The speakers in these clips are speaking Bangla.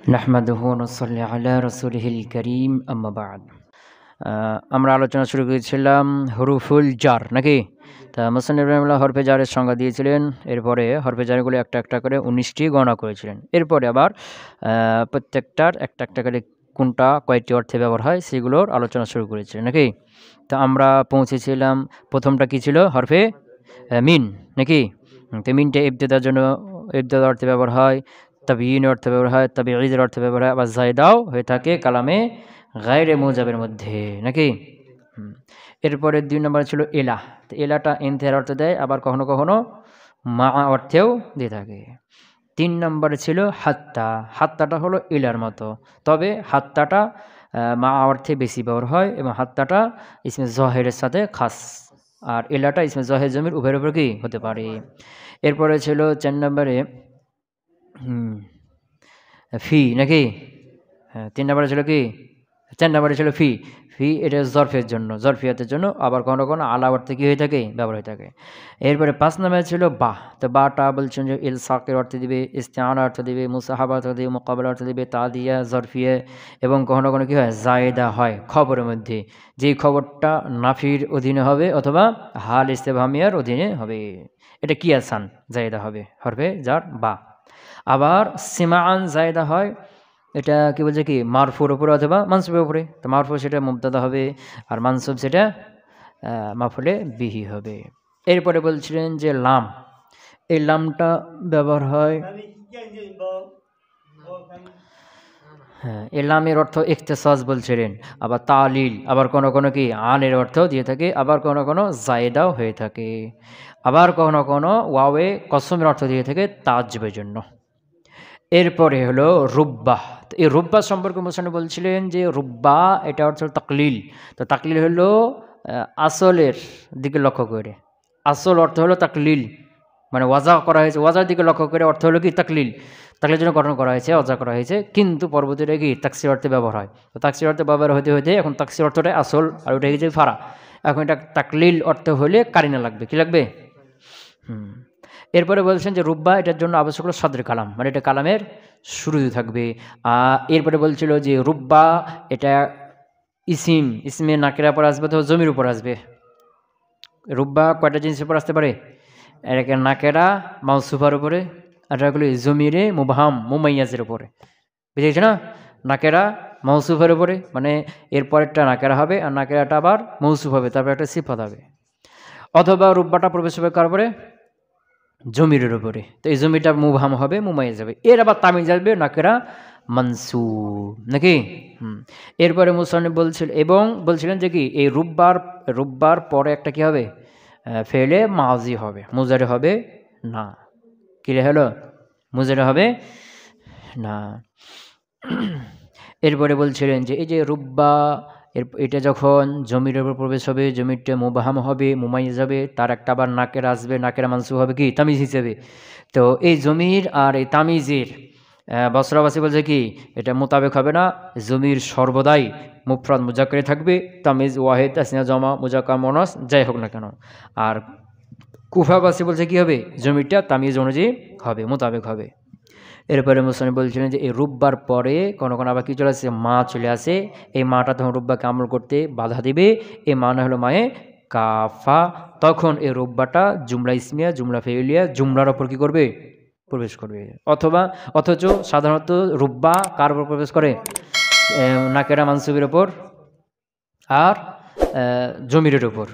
নাহমাদুহু ওয়া নুসাল্লি আলা রাসূলিহিল কারীম আম্মা বা'দ। আমরা আলোচনা শুরু করেছিলাম হুরুফুল জার নাকি? তা মুসান্নিফ রাহিমাহুল্লাহ হরফে জারের সংজ্ঞা দিয়েছিলেন। এরপরে হরফে জারগুলো একটা একটা করে 19টি গণনা করেছিলেন। এরপরে আবার প্রত্যেকটার একটা একটা করে কোনটা কয়টি অর্থে ব্যবহার হয় সেগুলোর আলোচনা শুরু করেছিলেন নাকি? তো আমরা পৌঁছেছিলাম প্রথমটা কি ছিল? হরফে মিন নাকি? তো মিনটা ইবতিদার জন্য ইবতিদার অর্থে ব্যবহার হয়, তাবিয়ীন অর্থে ব্যবহার হয়, তাবিঈদের অর্থে ব্যবহার হয়, আবার জায়দাও হয়ে থাকে কালামে গায়রে মুজাবের মধ্যে নাকি? এরপরে 2 নম্বরে ছিল এলা। তো এলাটা ইনতিহার অর্থ দেয়, আবার কখনো কখনো মা অর্থেও দিয়ে থাকে। 3 নম্বরে ছিল হাত্তা। হাত্তাটা হলো এলার মতো, তবে হাত্তাটা মা অর্থে বেশি ব্যবহার হয় এবং হাত্তাটা ইসমে জহেরের সাথে খাস, আর এলাটা ইসমে জহের জমির উভয়ের উপর কি হতে পারে। এরপরে ছিল 4 নম্বরে ফি নাকি? হ্যাঁ, 3 নম্বরে ছিল কি? 4 নম্বরে ছিল ফি। ফি এটা জরফের জন্য, জরফিয়াতের জন্য, আবার কখনো কখনো আলা অর্থে কী হয়ে থাকে? ব্যবহার হয়ে থাকে। এরপরে 5 নম্বরে ছিল বা। তো বাটা বলছেন যে ইলসাকের অর্থ দিবে, ইস্তিআনা অর্থ দিবে, মুসাহাবা অর্থ দিবে, মুকাবালা অর্থ দিবে, তাদিয়া, জরফিয়া এবং কখনো কখনো কী হয়? জায়েদা হয় খবরের মধ্যে, যেই খবরটা নাফির অধীনে হবে অথবা হাল ইস্তেফহামিয়ার অধীনে হবে। এটা কি আসান জায়েদা হবে হরফে জার বা। আবার সিমাআন জায়েদা হয়, এটা কি বলছে কি? মারফুর উপরে অথবা মানসুবের উপরে। তো মারফু সেটা মুবতাদা হবে, আর মানসুব সেটা মাফুলে বিহি হবে। এরপরে বলছিলেন যে লাম, এই লামটা ব্যবহার হয়, হ্যাঁ, এই লামের অর্থ ইখতিসাস বলছিলেন, আবার তালিল, আবার কোনো কোনো কি আনের অর্থ দিয়ে থাকে, আবার কোনো কোনো জায়েদাও হয়ে থাকে, আবার কখনো কোনো ওয়াওয়ে কসমের অর্থ দিয়ে থাকে তাজ্জুবের জন্য। এরপরে হলো রুব্বা। তো এই রুব্বা সম্পর্কে মুসান্নিফ বলছিলেন যে রুব্বা এটা অর্থ তাকলিল। তো তাকলিল হলো আসলের দিকে লক্ষ্য করে, আসল অর্থ হলো তাকলিল, মানে ওয়াজা করা হয়েছে, ওয়াজার দিকে লক্ষ্য করে অর্থ হলো কি? তাকলিল। তাকলিলের জন্য গঠন করা হয়েছে, ওয়াজা করা হয়েছে, কিন্তু পরবর্তীতে কি তাকসির অর্থে ব্যবহার হয়। তো তাকসির অর্থে ব্যবহার হতে হতে এখন তাকসির অর্থটাই আসল, আর ওটা হয়েছে ফারা। এখন এটা তাকলিল অর্থ হলে কারিনা লাগবে, কি লাগবে? এরপরে বলছেন যে রুব্বা এটার জন্য আবশ্যক হলো সদর কালাম, মানে এটা কালামের শুরুতে থাকবে। এরপরে বলছিল যে রুব্বা এটা ইসমে নাকেরা পর আসবে, তো জমির উপর আসবে। রুব্বা কয়টা জিনিসের উপর আসতে পারে? এটাকে নাকেরা মাউসুফার উপরে, আর এগুলো জমিরে মুবহাম মুমাইয়াজের উপরে, বুঝেছি না? নাকেরা মৌসুফের উপরে, মানে এরপরেরটা নাকেরা হবে আর নাকেরাটা আবার মৌসুফ হবে, তারপর একটা সিফাত হবে। অথবা রুব্বাটা প্রবেশ হবে কার উপরে? জমিরের উপরে। তো এই জমিটা মুবহাম হবে, মুমাইয়াজ যাবে। এর আবার তামিজ আসবে নাকেরা মানসুব নাকি? এরপরে মুসান্নিফ বলছিলেন যে কি এই রুব্বার পরে একটা কি হবে? ফেলে মাজি হবে, মুজারে হবে না। কি হলো? মুজারে হবে না। এরপরে বলছিলেন যে এই যে রুব্বা এটা যখন জমির উপর প্রবেশ হবে, জমিটা মুবহাম হবে, মুমাইয়াজ হবে, তার একটা আবার নাকেরা আসবে, নাকেরা মানসুব হবে কি? তামিজ হিসেবে। তো এই জমির আর এই তামিজের বসরাবাসী বলছে কি এটা মোতাবেক হবে না, জমির সর্বদাই মুফরাদ মুজাক্কারে থাকবে, তামিজ ওয়াহেদ তাসনিয়া জমা মুজাক্কার মুনাস যাই হোক না কেন। আর কুফাবাসী বলছে কি হবে? জমিটা তামিজ অনুযায়ী হবে, মোতাবেক হবে। এরপরে মুসলিম বলছিলেন যে এই রুব্বার পরে কোনো কোনো আবার কী চলে আসে? মা চলে আসে। এই মাটা তখন রুব্বাকে আমল করতে বাধা দিবে। এই মানে হলো মায়ে কাফা। তখন এই রুব্বাটা জুমলা ইসমিয়া, জুমলা ফেউলিয়া, জুমলার ওপর কী করবে? প্রবেশ করবে। অথচ সাধারণত রুব্বা কার উপর প্রবেশ করে? নাকেরা মানসুবের ওপর আর জমিরের ওপর।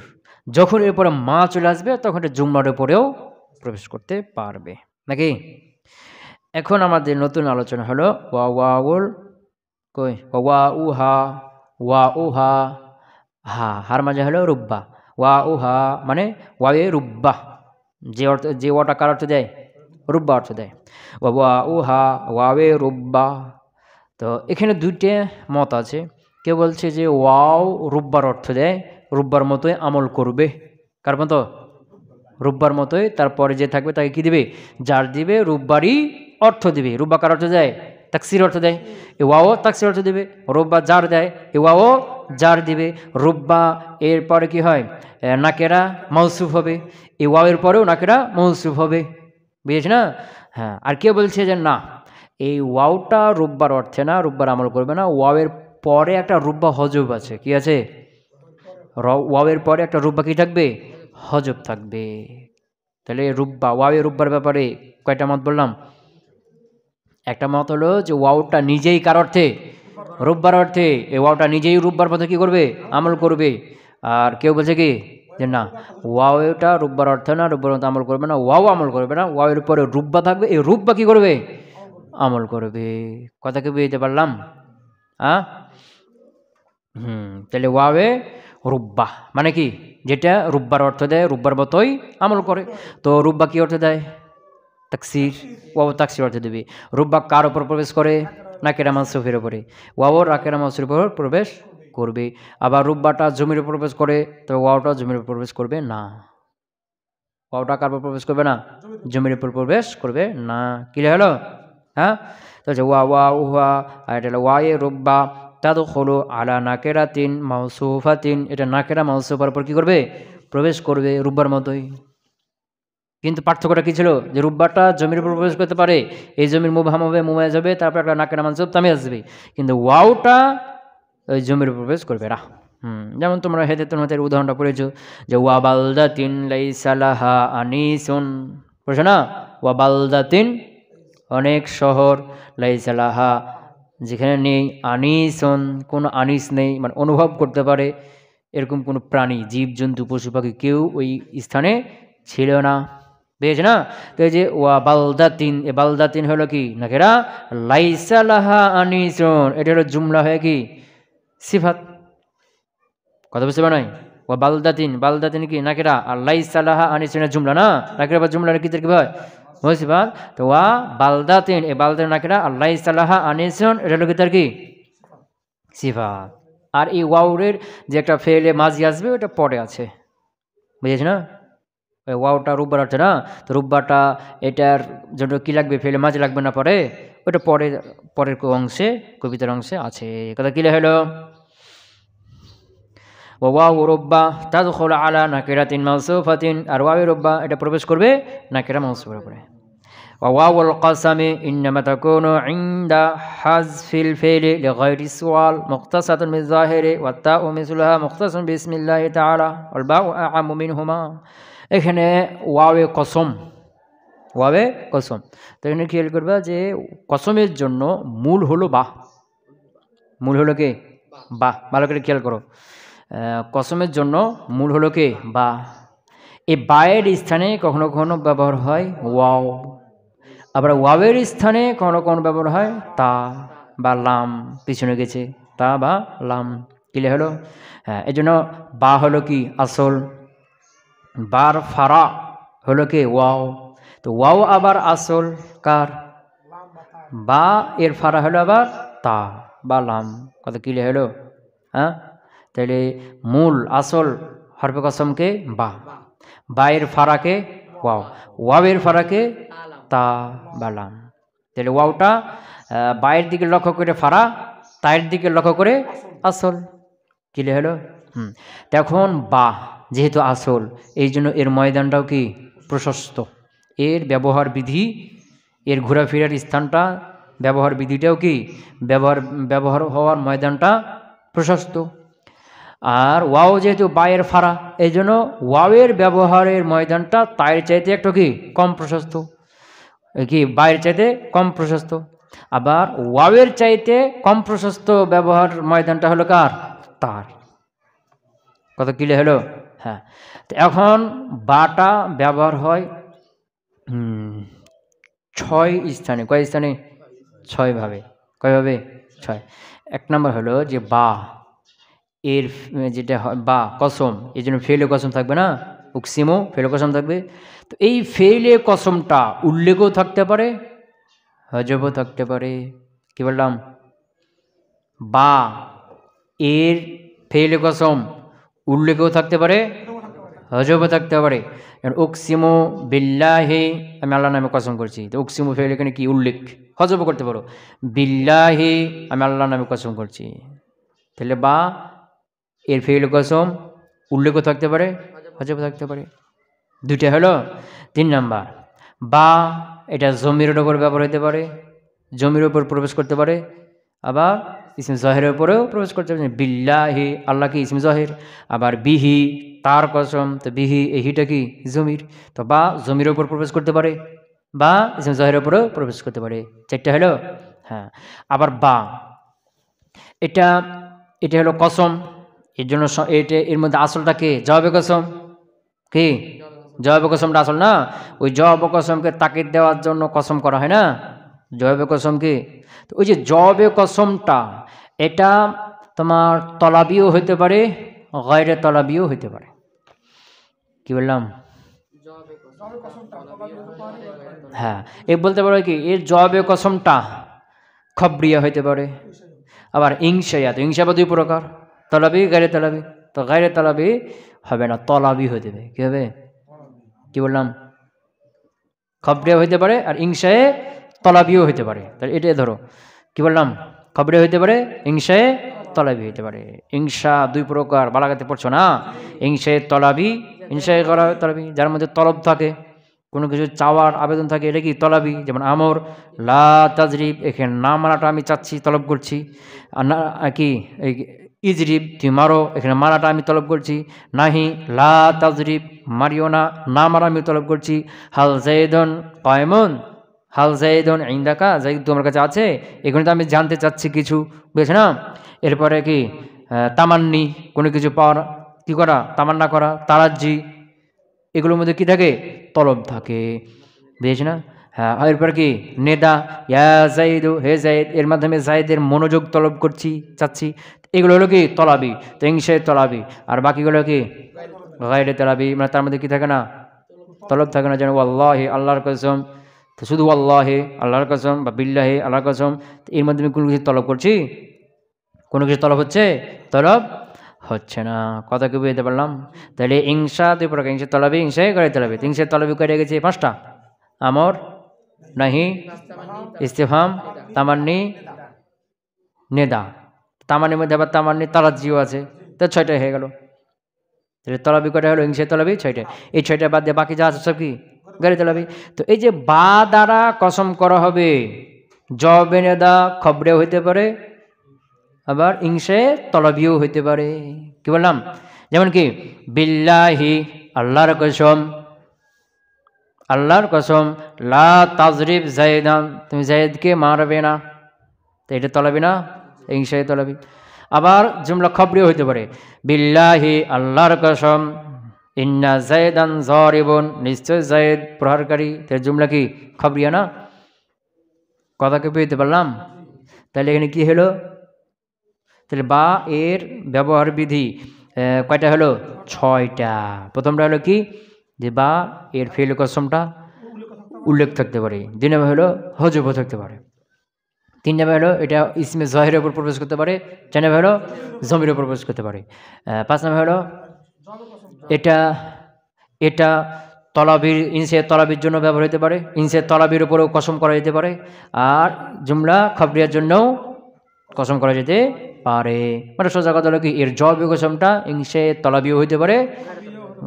যখন এরপরে মা চলে আসবে তখন এটা জুমলার উপরেও প্রবেশ করতে পারবে নাকি? এখন আমাদের নতুন আলোচনা হলো ওয়া হা, হার মাঝে হলো রুব্বা। হা মানে ওয়ায়ে রুব্বা, যে ওয়াটা কার অর্থ দেয়? রুব্বা অর্থ দেয়। হা ওয়ায়ে রুব্বা। তো এখানে দুইটা মত আছে। কেউ বলছে যে ওয়াও রুব্বার অর্থ দেয়, রুব্বার মতোই আমল করবে। কার মতো? রুব্বার মতোই। তারপরে যে থাকবে তাকে কি দিবে? জার দিবে, রুব্বারই অর্থ দিবে। রুব্বা কার অর্থ দেয়? তাকসির অর্থ দেয়। এ ওয়াও তাকসির অর্থ দিবে। রুব্বা জার দেয়, এ ওয়াও জার দিবে। রুব্বা এরপরে কি হয়? নাকেরা মৌসুফ হবে। এ ওয়াও এর পরেও নাকেরা মৌসুফ হবে, বুঝেছি না? হ্যাঁ। আর কেউ বলছে যে না, এই ওয়াওটা রুব্বার অর্থে না, রুব্বার আমল করবে না। ওয়াওয়ের পরে একটা রুব্বা হজব আছে, কি আছে? ওয়াওয়ের পরে একটা রুব্বা কি থাকবে? হজব থাকবে। তাহলে রুব্বা, ওয়াওয়ে রুব্বার ব্যাপারে কয়টা মত বললাম? একটা মত হলো যে ওয়াওটা নিজেই কার অর্থে? রুব্বার অর্থে। এই ওয়াওটা নিজেই রুব্বার পথে কি করবে? আমল করবে। আর কেউ বলছে কি যে না, ওয়াওটা রুব্বার অর্থে না, রুব্বার মতো আমল করবে না, ওয়াও আমল করবে না, ওয়াওয়ের পরে রুব্বা থাকবে, এই রুব্বা কি করবে? আমল করবে। কথা কি বুঝতে পারলাম? হ্যাঁ, তাহলে ওয়াওয়ে রুব্বা মানে কি? যেটা রুব্বার অর্থ দেয়, রুব্বার মতোই আমল করে। তো রুব্বা কি অর্থ দেয়? তাকসির। ওয়াও তাকসির অর্থ দেবে। রুব্বা কার উপর প্রবেশ করে? নাকেরা মানসুফের উপরে। ওয়াও নাকেরা মানসুফের উপর প্রবেশ করবে। আবার রুব্বাটা জমির উপর প্রবেশ করে, তো ওয়াওটা জমির উপর প্রবেশ করবে না। ওয়াওটা কার উপর প্রবেশ করবে না? জমির উপর প্রবেশ করবে না। ক্লিয়ার হলো? হ্যাঁ, তো ওয়া ওয়া উহা, আর এটা হলো ওয়ায়ে রুব্বা তাদখুলু আলা নাকেরাতিন মাউসুফাতিন, এটা নাকেরা মাউসুফার উপর কি করবে? প্রবেশ করবে, রুব্বার মতোই। কিন্তু পার্থক্যটা কি ছিল? যে রুব্বাটা জমির উপর প্রবেশ করতে পারে, এই জমির মুবহাম হবে, মুমায় যাবে, তারপর একটা নাকেরা মানসুব তামিজ আসবে। কিন্তু ওয়াওটা ওই জমির উপর প্রবেশ করবে না। যেমন তোমরা হেদায়েতুন নাহজের উদাহরণটা পড়েছো যে ওয়া বালদাতিন লাইসা লাহা আনিসুন, পড়েছো না? ওয়া বালদাতিন অনেক শহর, লাইসা লাহা যেখানে নেই, আনিসুন কোনো আনিস নেই, মানে অনুভব করতে পারে এরকম কোনো প্রাণী, জীবজন্তু, পশু পাখি কেউ ওই স্থানে ছিল না। বুঝেছ না? তো এই যে ওয়া বালদাতিন, এ বালদাতিন হলো কি নাকেরা, লাইসা লাহা আনিসুন এটা হলো জুমলা হয়ে কি সিফাত। কথা বুঝতে পারো নাই? ওয়া বালদাতিন, বালদাতিন কি নাকেরা, আর লাইসা লাহা আনিসুনের জুমলা না, নাকেরা বা জুমলা কি কি হয়? হয় সিফাত। তো ওয়া বালদাতিন, এ বালদাতিন নাকেরা, আর লাইসা লাহা আনিসুন এটা হলো কি তার কি সিফাত। আর এই ওয়াউরের যে একটা ফেলে মাঝি আসবে ওটা পরে আছে, বুঝেছ না? ওই ওয়াওটা রুব্বার আছে না, তো রুব্বাটা এটার জন্য কি লাগবে? ফেলে মাঝে লাগবে না, পরে ওটা পরে পরের অংশে, কবিতার অংশে আছে। কথা কিলে হলো? ওয়াও রুব্বা তাদখুলু আলা নাকিরাতিন মাউসুফাতিন, আর ওয়াও রুব্বা এটা প্রবেশ করবে নাকিরা মাউসুফের উপরে। ওয়াওয়াল কাসামি ইন্নামা তাকুনু ইনদা হাযফিল ফাইলি লিগায়রি সুআল মুখতাসাতুন বিযাহিরি ওয়া তাউ মিসলুহা মুখতাসাতুন বিসমিল্লাহি তাআলা ওয়াল বাউ আ'আমু মিনহুমা। এখানে ওয়াওয়ে কসম, ওয়াওয়ে কসম। তো এখানে খেয়াল করবা যে কসমের জন্য মূল হলো বা, মূল হলো কে? বা। ভালো করে খেয়াল করো, কসমের জন্য মূল হলো কে? বা। এই বায়ের স্থানে কখনো কখনো ব্যবহার হয় ওয়াও, আবার ওয়াওয়ের স্থানে কখনো কখনো ব্যবহার হয় তা বা লাম, পিছনে গেছে তা বা লাম। ক্লিয়ার হলো? হ্যাঁ, এই জন্য বা হলো কি আসল, বার ফারা হলো কি ওয়াও। তো ওয়াও আবার আসল কার? বা এর ফারা হলো আবার তা বা লাম। কথা ক্লিয়ার হলো? হ্যাঁ, তাহলে মূল আসল হরফে কসমকে বা, বায়ের ফারাকে ওয়াও, ওয়াওয়ের ফারাকে তা বা লাম। তাহলে ওয়াওটা বায়ের দিকে লক্ষ্য করে ফারা, তায়ের দিকে লক্ষ্য করে আসল। ক্লিয়ার হলো? তখন বা যেহেতু আসল, এই জন্য এর ময়দানটাও কি প্রশস্ত। এর ব্যবহার বিধি, এর ঘোরাফেরার স্থানটা, ব্যবহার বিধিটাও কি ব্যবহার হওয়ার ময়দানটা প্রশস্ত। আর ওয়াও যেহেতু বায়ের ফারা, এই জন্য ওয়াওয়ের ব্যবহারের ময়দানটা তায়ের চাইতে একটু কি কম প্রশস্ত, কি বায়ের চাইতে কম প্রশস্ত। আবার ওয়াওয়ের চাইতে কম প্রশস্ত ব্যবহার ময়দানটা হলো কার? তার। কত ক্লিয়ার হলো? হ্যাঁ, তো এখন বাটা ব্যবহার হয় 6 স্থানে। কয় স্থানে? 6 ভাবে। কয়ভাবে? 6। এক নম্বর হলো যে বা এর যেটা হয় বা কসম, এই জন্য ফেলে কসম থাকবে না, উকসিমো ফেলে কসম থাকবে। তো এই ফেলে কসমটা উল্লেখও থাকতে পারে, হজবও থাকতে পারে। কি বললাম? বা এর ফেলে কসম উল্লেখও থাকতে পারে, হজবও থাকতে পারে। উকসিমু বিল্লাহি, আমি আল্লাহর নামে কসম করছি, তো উকসিমু ফেলে এখানে কি উল্লেখ, হজবও করতে পারো। বিল্লাহি আমি আল্লাহর নামে কসম করছি, তাহলে বা এর ফেলে কসম উল্লেখও থাকতে পারে, হজবও থাকতে পারে। দুইটা হলো। 3 নাম্বার, বা এটা জমির উপর ব্যবহার হতে পারে, জমির উপর প্রবেশ করতে পারে, আবার ইসমে জহেরের উপরেও প্রবেশ করতে পারে। বিল্লাহি আল্লাহ কি ইসমে জহের, আবার বিহি তার কসম, তো বিহি এই হিটা কি জমির, তো বা জমির উপর প্রবেশ করতে পারে বা ইসমে জহেরের উপরেও প্রবেশ করতে পারে। চারটা হলো। হ্যাঁ, আবার বা এটা এটা হলো কসম, এর জন্য এটা এর মধ্যে আসলটা কে? জবাবে কসম। কি জবাবে কসমটা আসল না? ওই জবাবে কসমকে তাকিদ দেওয়ার জন্য কসম করা হয় না, জবাবে কসম কি? তো ওই যে জবাবে কসমটা এটা তোমার তলাবিও হইতে পারে, গায়রে তলাবিও হইতে পারে। কি বললাম? হ্যাঁ, এ বলতে পারো কি এর জবাবে কসমটা খবরিয়া হইতে পারে, আবার ইংশায়া, তো ইংশা দুই প্রকার, তলাবি গায়রে তলাবি, তো গায়রে তলাবি হবে না, তলাবি হয়ে যাবে। কি হবে? কি বললাম? খবরিয়া হইতে পারে আর ইংশায়ে তলাবিও হইতে পারে। তাহলে এটাই ধরো, কি বললাম? খবরিয়া হইতে পারে, ইংশায়ে তলাবি হইতে পারে। ইংশা দুই প্রকার, বালাগাতে পড়ছো না? ইংশায়ে তলাবি, ইংশায়ে তলাবি, যার মধ্যে তলব থাকে, কোনো কিছু চাওয়ার আবেদন থাকে, এটা কি তলাবি। যেমন আমর লা তাজরিব, এখানে না মারাটা আমি চাচ্ছি, তলব করছি। আর না কি এই ইজরিব তুই মারো, এখানে মারাটা আমি তলব করছি। নাহি লা তাজরিব মারিও না, না মারা আমি তলব করছি। হাল জাইদুন কায়মুন, হাল জাইদুন ইনদাকা, জাইদ তোমার কাছে আছে, এখানে তো আমি জানতে চাচ্ছি কিছু, বুঝেছ না? এরপরে কি তামান্নি, কোনো কিছু পাওয়ার কি করা, তামান্না করা, তারাজ্জি, এগুলোর মধ্যে কি থাকে? তলব থাকে, বুঝেছ না? হ্যাঁ, এরপর কি নেদা, ইয়া জাইদু হে জাইদ, এর মাধ্যমে জাইদের মনোযোগ তলব করছি, চাচ্ছি, এগুলো হলো কি তলাবি। তো ইংশে তলাবি, আর বাকিগুলো কি গায়রে তলাবি, মানে তার মধ্যে কি থাকে না? তলব থাকে না। যেন আল্লাহে আল্লাহর কসম, তো শুধু আল্লাহে আল্লাহর কসম বা বিল্লাহে আল্লাহর কসম, এর মাধ্যমে কোনো কিছু তলব করছি, কোনো কিছু তলব হচ্ছে? তলব হচ্ছে না। কথা কি বুঝতে পারলাম? তাহলে ইংশা দুই প্রকার, ইংশে তলাবি, ইংশে গায়রে তলাবি। ইংশে তলাবি করে গেছে পাঁচটা, আমর, নাহি, ইস্তেফাম, তামান্নি, নেদা। তামান্নির মধ্যে আবার তামান্নি তারাজ্জিও আছে, তো ছয়টা হয়ে গেল। তাহলে তলাবি কটা হলো? ইংশে তলাবি ছয়টা। এই ছয়টা বাদ দিয়ে বাকি যা আছে সব কি গায়রে তলাবি। তো এই যে বা দ্বারা কসম করা হবে, জবে নেদা খবরেও হইতে পারে, আবার ইংশে তলাবিও হইতে পারে। কি বললাম? যেমন কি বিল্লাহি আল্লাহর কসম, আল্লাহর কসম, লা তাজরিব জাইদান, তুমি জাইদকে মারবে না, তো এটা তলাবি না, ইংশায়ে তলাবি। আবার জুমলা খবরিও হইতে পারে, বিল্লাহি আল্লাহর কসম, ইন্না জাইদান জারিবুন, নিশ্চয় জাইদ প্রহারকারী, তার জুমলা কি খবরিয়া না? কথা কি বুঝতে পারলাম? তাহলে এখানে কি হলো? তাহলে বা এর ব্যবহার বিধি কয়টা হলো? ছয়টা। প্রথমটা হলো কি, যে বা এর ফেল কসমটা উল্লেখ থাকতে পারে। দুই নম্বর হলো হজব থাকতে পারে। তিন নম্বর হলো এটা ইসমে জহেরের উপর প্রবেশ করতে পারে। চার নম্বর হলো জমির উপর প্রবেশ করতে পারে। পাঁচ নম্বর হলো এটা এটা তলাবির, ইনসে তলাবির জন্য ব্যবহার হতে পারে, ইনসে তলাবির উপরেও কসম করা যেতে পারে, আর জুমলা খবরিয়ার জন্যও কসম করা যেতে পারে। মানে সোজা কথা হলো কি, এর জব কসমটা ইংশে তলাবিও হইতে পারে,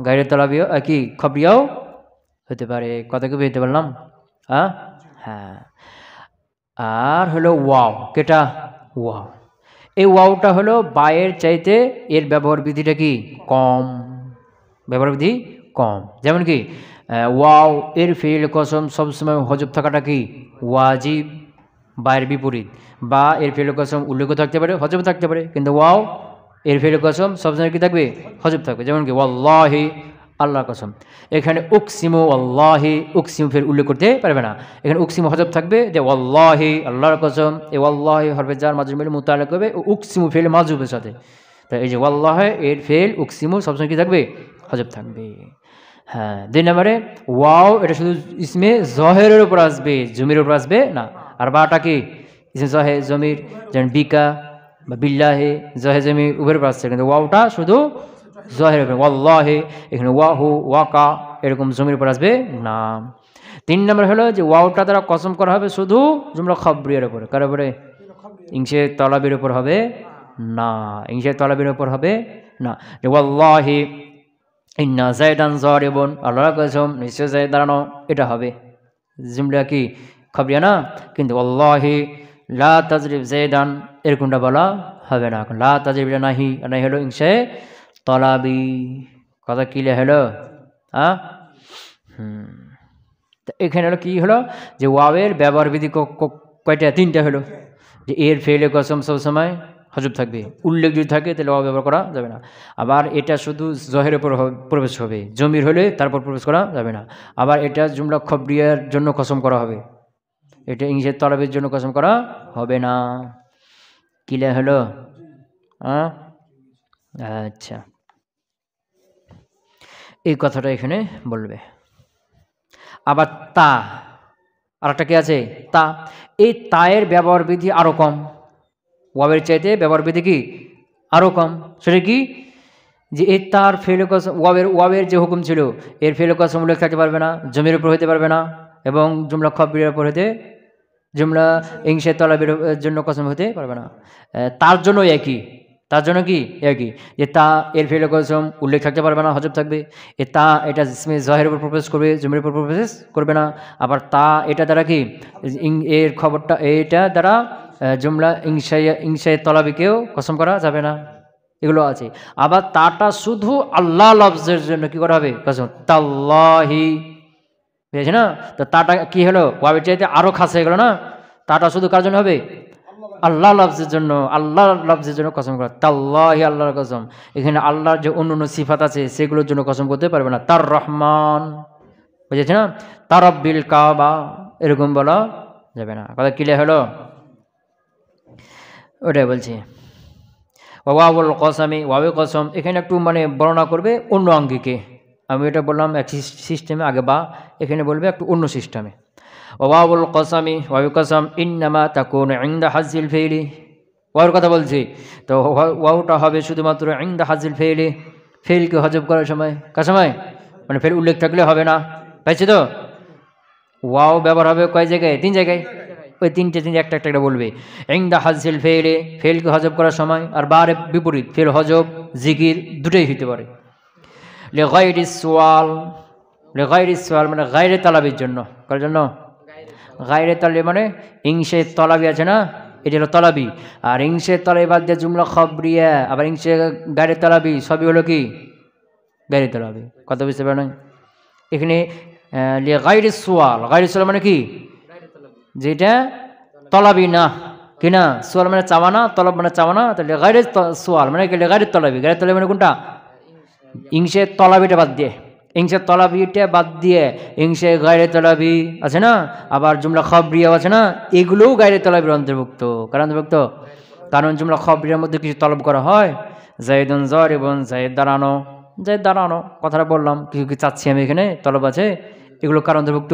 গায়রে তলাবিও কি খবরিয়াও হতে পারে। কথা কি বুঝতে পারলাম? হ্যাঁ। আর হলো ওয়াও, কেটা? ওয়াও। এই ওয়াওটা হলো বায়ের চাইতে এর ব্যবহার বিধিটা কি কম, ব্যবহার বিধি কম। যেমন কি ওয়াও এর ফেল কসম সবসময় হজব থাকাটা কি ওয়াজিব, বায়ের বিপরীত। বা এর ফেল কসম উল্লেখ থাকতে পারে, হজব থাকতে পারে, কিন্তু ওয়াও এর ফেল কসম সবসময় কি থাকবে? হজব থাকবে। যেমন কি ওয়াল্লাহি আল্লাহর কসম, এখানে উকসিমু আল্লাহি, উকসিমু ফের উল্লেখ করতে পারবে না, এখানে উকসিমু হজব থাকবে, যে ওয়াল্লাহি আল্লাহর কসম, এই ওয়াল্লাহি হরফে জার মাজুর মিলে মুতাআল্লিক হবে উকসিমু ফেল মাজুবের সাথে। তাই এই যে ওয়াল্লাহি এর ফেল উকসিমু সবসময় কি থাকবে? হজব থাকবে। হ্যাঁ। দুই নম্বরে ওয়াও এটা শুধু ইসমে জহেরের উপর আসবে, জমির উপর আসবে না। আর বাটা কি ইসমে জহে জমির, যেমন বিকা বা বিল্লাহে, জহে জমির উভয়ের উপর আসছে, কিন্তু ওয়াওটা শুধু জহের উপর, ওয়াল্লাহে, এখানে ওয়াহু ওয়াকা এরকম জমির উপর আসবে না। তিন নম্বর হলো যে ওয়াওটা দ্বারা কসম করা হবে শুধু জুমলা খবরিয়ার উপরে, কার উপরে? ইংশে তলাবির উপর হবে না, ইংশে তলাবির উপর হবে না। যে ওয়াল্লাহি ইন্না জাইদান জারিবুন, আল্লাহর কসম নিশ্চয় জাইদ দাঁড়ানো, এটা হবে জুমলা কি খবরিয়া না, কিন্তু আল্লাহি লা তাজরিব জাইদান এরকমটা বলা হবে না। লা তাজরিব নাহি, নাই হলো ইংশায়ে তলাবি। কথা ক্লিয়ার হলো? হ্যাঁ, তো এখানে হলো কি হলো যে ওয়াওয়ের ব্যবহার বিধি কয়টা? তিনটা হলো। যে এর ফেলে কসম সবসময় হজব থাকবে, উল্লেখ যদি থাকে তাহলে ওয়াও ব্যবহার করা যাবে না। আবার এটা শুধু জহের উপর প্রবেশ হবে, জমির হলে তারপর প্রবেশ করা যাবে না। আবার এটা জুমলা খবরিয়ার জন্য কসম করা হবে, এটা ইংরেজি তলবের জন্য কসম করা হবে না। ক্লিয়ার হলো? হ্যাঁ, আচ্ছা, এই কথাটা এখানে বলবে। আবার তা, আর একটা কি আছে? তা। এই তায়ের ব্যবহার বিধি আরও কম, ওয়াবের চাইতে ব্যবহার বিধি কি আরও কম। সেটা কি? যে এই তার ফেলে কসম, ওয়াবের যে হুকুম ছিল এর ফেলে কসম উল্লেখ থাকতে পারবে না, জমির উপর হইতে পারবে না, এবং জুমলা খবরের উপর হইতে, জুমলা ইংশে তলাবের জন্য কসম হতে পারবে না। তার জন্য একই, তার জন্য কি একই, যে তা এর ফেলে কসম উল্লেখ থাকতে পারবে না, হজব থাকবে। এ তা এটা ইসমে জহের উপর প্রবেশ করবে, জমির উপর প্রবেশ করবে না। আবার তা এটা দ্বারা কি এর খবরটা, এটা দ্বারা জুমলা ইংশায়ে তলাবিকেও কসম করা যাবে না। এগুলো আছে। আবার তাটা শুধু আল্লাহ লফজের জন্য কি করা হবে? কসম, তাল্লাহি, বুঝেছি না? তো তাটা কি হলো? ওয়াবের চাইতে আরও খাস হয়ে গেল না? তাটা শুধু কার জন্য হবে? আল্লাহ লফজের জন্য, আল্লাহ লফজের জন্য কসম করা, তাল্লাহি, আল্লাহর কসম। এখানে আল্লাহর যে অন্য অন্য সিফাত আছে সেগুলোর জন্য কসম করতে পারবে না। তার রহমান, বুঝেছি না? তার রব্বিল কাবা, এরকম বলা যাবে না। কথা ক্লিয়ার হলো? ওটাই বলছি। ওয়াউল কসমি, ওয়াবে কসম এখানে একটু মানে বর্ণনা করবে অন্য আঙ্গিকে। আমি এটা বললাম এক সিস্টেমে আগে, বা এখানে বলবে একটু অন্য সিস্টেমে। ওয়াউল কসমি, ওয়াবে কসম ইন্নামা তাকুনু ইনদা হাজিল ফেইলি, ওয়ার কথা বলছি। তো ওয়াউটা হবে শুধুমাত্র ইনদা হাজিল ফেইলি, ফেইলকে হজব করার সময়। কার সময়? মানে ফেল উল্লেখ থাকলে হবে না, পাইছি তো? ওয়াও ব্যবহার হবে কয় জায়গায়? 3 জায়গায়। ওই তিনটে একটা একটা বলবে। ইনদা হাজিল ফেইলে, ফেলকে হজব করার সময়। আর বারে বিপরীত, ফেল হজব জিকির দুটোই হইতে পারে। লিগাইরিস সুয়াল, লিগাইরিস সুয়াল মানে গায়রে তালাবির জন্য। কার জন্য? গায়রে তালাবি মানে ইংশে তলাবি আছে না, এটা হলো তলাবি। আর ইংশে তলাবি বাদ দিয়ে জুমলা খবরিয়া, আবার ইংশে গায়রে তালাবি, সবই হলো কি গায়রে তালাবি। কথা বুঝতে পারেন? এখানে লিগাইরিস সুয়াল, গায়রিস সুয়াল মানে কি? যেটা তলাবি না, কিনা? সোয়াল মানে চাওয়া না, তলব মানে চাওয়া না। তাহলে গায়রে সোয়াল মানে কি? গায়রে তলাবি। গায়রে তলাবি মানে কোনটা? ইংশে তলাবিটা বাদ দিয়ে, ইংশে তলাবিটা বাদ দিয়ে ইংশে গায়রে তলাবি আছে না, আবার জুমলা খবরিয়াও আছে না, এগুলোও গায়রে তলাবির অন্তর্ভুক্ত। কারণ অন্তর্ভুক্ত, কারণ জুমলা খবরিয়ার মধ্যে কিছু তলব করা হয়, জাইদুন জর এবং জাইদ দাঁড়ানো, জাইদ দাঁড়ানো কথাটা বললাম, কিছু কি চাচ্ছি আমি এখানে তলব আছে, এগুলো কার অন্তর্ভুক্ত?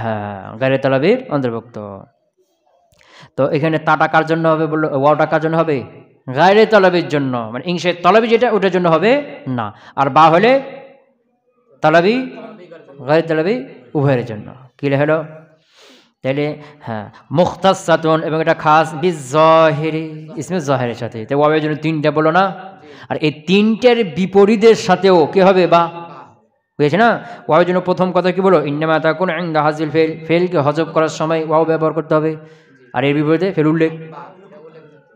হ্যাঁ, গায়রে তালাবির অন্তর্ভুক্ত। তো এখানে তাটা কার জন্য হবে বললো? ওয়াওটা কার জন্য হবে? গায়রে তালাবির জন্য, মানে ইংশে তলাবি যেটা ওটার জন্য হবে না। আর বা হলে তালাবি, গায়রে তালাবি উভয়ের জন্য। কি হলো তাহলে? হ্যাঁ, মুখতাসাতুন, এবং এটা খাস বিজ্জাহিরি, ইসমে জাহিরের সাথে। তো ওয়াবের জন্য 3টা বলো না, আর এই 3টার বিপরীতের সাথেও কি হবে? বা, বুঝেছে না? ওয়াবের জন্য প্রথম কথা কি বলো? ইন্নামা তাকুনু ইনদা হাজিল ফেল, ফেলকে হজব করার সময় ওয়াও ব্যবহার করতে হবে। আর এর বিপরীতে ফেল উল্লেখ,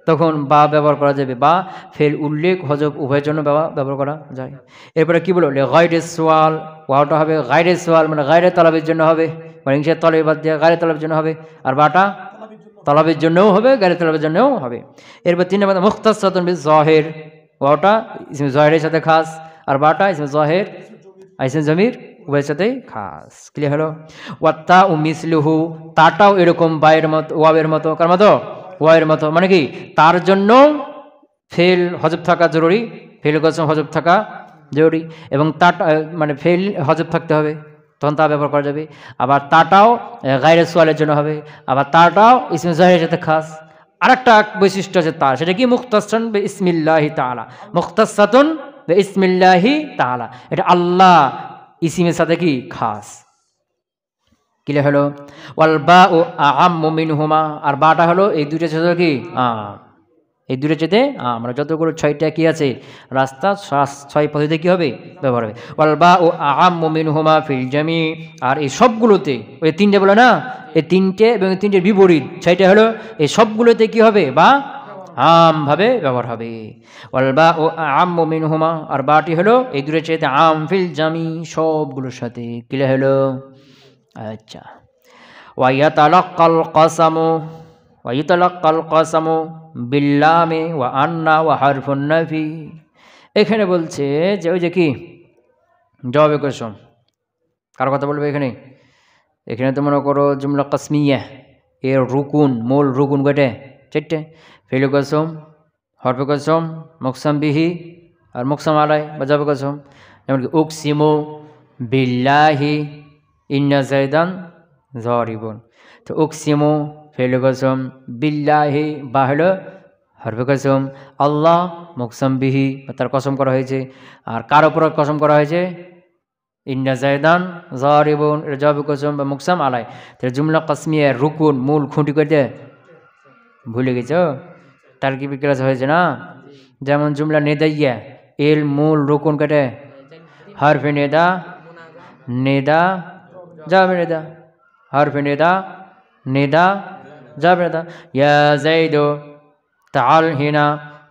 তখন বা ব্যবহার করা যাবে। বা ফেল উল্লেখ হজব উভয়ের জন্য ব্যবহার করা যায়। এরপরে কি বলো? গায়রে সোয়াল, ওয়াওটা হবে গায়রে সোয়াল মানে গায়রে তলাবের জন্য হবে, মানে ইংশে তলাবি বাদ দিয়ে গায়রে তলাবের জন্য হবে। আর বাটা তলাবের জন্যও হবে, গায়রে তলাবের জন্যও হবে। এরপর 3 নম্বর মুখতাসাতুন বিজ্জাহির, ওয়াওটা ইসমে জাহিরের সাথে খাস, আর বাটা ইসমে জাহির ইসমে জমির উভয়ের সাথেই খাস। ক্লিয়ার হলো? ওয়াত্তা ও মিসলুহু, তাটাও এরকম বায়ের মতো, ওয়াবের মতো। কার মতো? ওয়াবের মতো। মানে কি? তার জন্য ফেল হজব থাকা জরুরি, ফেল কসম হজব থাকা জরুরি, এবং তাটা মানে ফেল হজব থাকতে হবে, তখন তা ব্যবহার করা যাবে। আবার তাটাও গায়রে সোয়ালের জন্য হবে, আবার তাটাও ইসমে জাহিরের সাথে খাস। আরেকটা বৈশিষ্ট্য আছে তার, সেটা কি? মুখতাসান বে ইসমিল্লাহি তাআলা, মুখতাসাতুন বে ইসমিল্লাহি তাআলা, এটা আল্লাহ ইসিমের সাথে কি খাস। ক্লিয়ার হলো? ওয়াল বাউ আআম্মু মিনহুমা, আর বাটা হলো এই দুইটার সাথে কি এই দুটো চেতে আমরা যতগুলো 6টা কি আছে রাস্তা 6 পদ্ধতিতে কি হবে ব্যবহার হবে। ওয়াল বা ও আম্মু মিনহুমা ফিল জামি, আর এই সবগুলোতে ওই 3টে বলে না, এই 3টে এবং 3টের বিপরীত 6টা হলো এই সবগুলোতে কি হবে বা আমভাবে ব্যবহার হবে। ওয়াল বা ও আম্মু মিনহুমা, আর বাটি হলো এই দুটো চেতে আম ফিল জামি সবগুলোর সাথে ক্লিয়ার হলো। আচ্ছা, ওয়াইয়াতালাক্কাল কাসামু, ওয়াইয়াতালাক্কাল কাসামু বিল্লামে ওয়া আন্না ওয়া হারফুন নাফি। এখানে বলছে যে ওই যে কি জবাবে কসম, কার কথা বলবে এখানে? এখানে তো মনে করো জুমলা কাসমিয়া, এর রুকুন মূল রুকুন কয়টা? 4টে। ফেলে কসম, হরফে কসম, মুকসাম বিহি আর মুকসাম আলাই বা জবাবে কসম। যেমন কি উকসিমু বিল্লাহি ইন্না জাইদান যারিবুন। তো উকসিমু ফেলে কসম, বিল্লাহি বা হলো হরফে কসম, আল্লাহ মুকসাম বিহি তার কসম করা হয়েছে। আর কার উপর কসম করা হয়েছে? ইন্না জাইদান যারিবুন, এটা জবাবে কসম বা মুকসাম আলাই। তাহলে জুমলা কাসমিয়া রুকুন মূল খুঁটি করতে ভুলে গেছো? তারকিব ক্লাস হয়েছে না? যেমন জুমলা নেদাইয়া এর মূল রুকুন কাটে হরফে নেদা, নেদা জবাবে নেদা, হরফে নেদা, নেদা জবাবে নেদা। ইয়া যাইদু তাআল হিনা,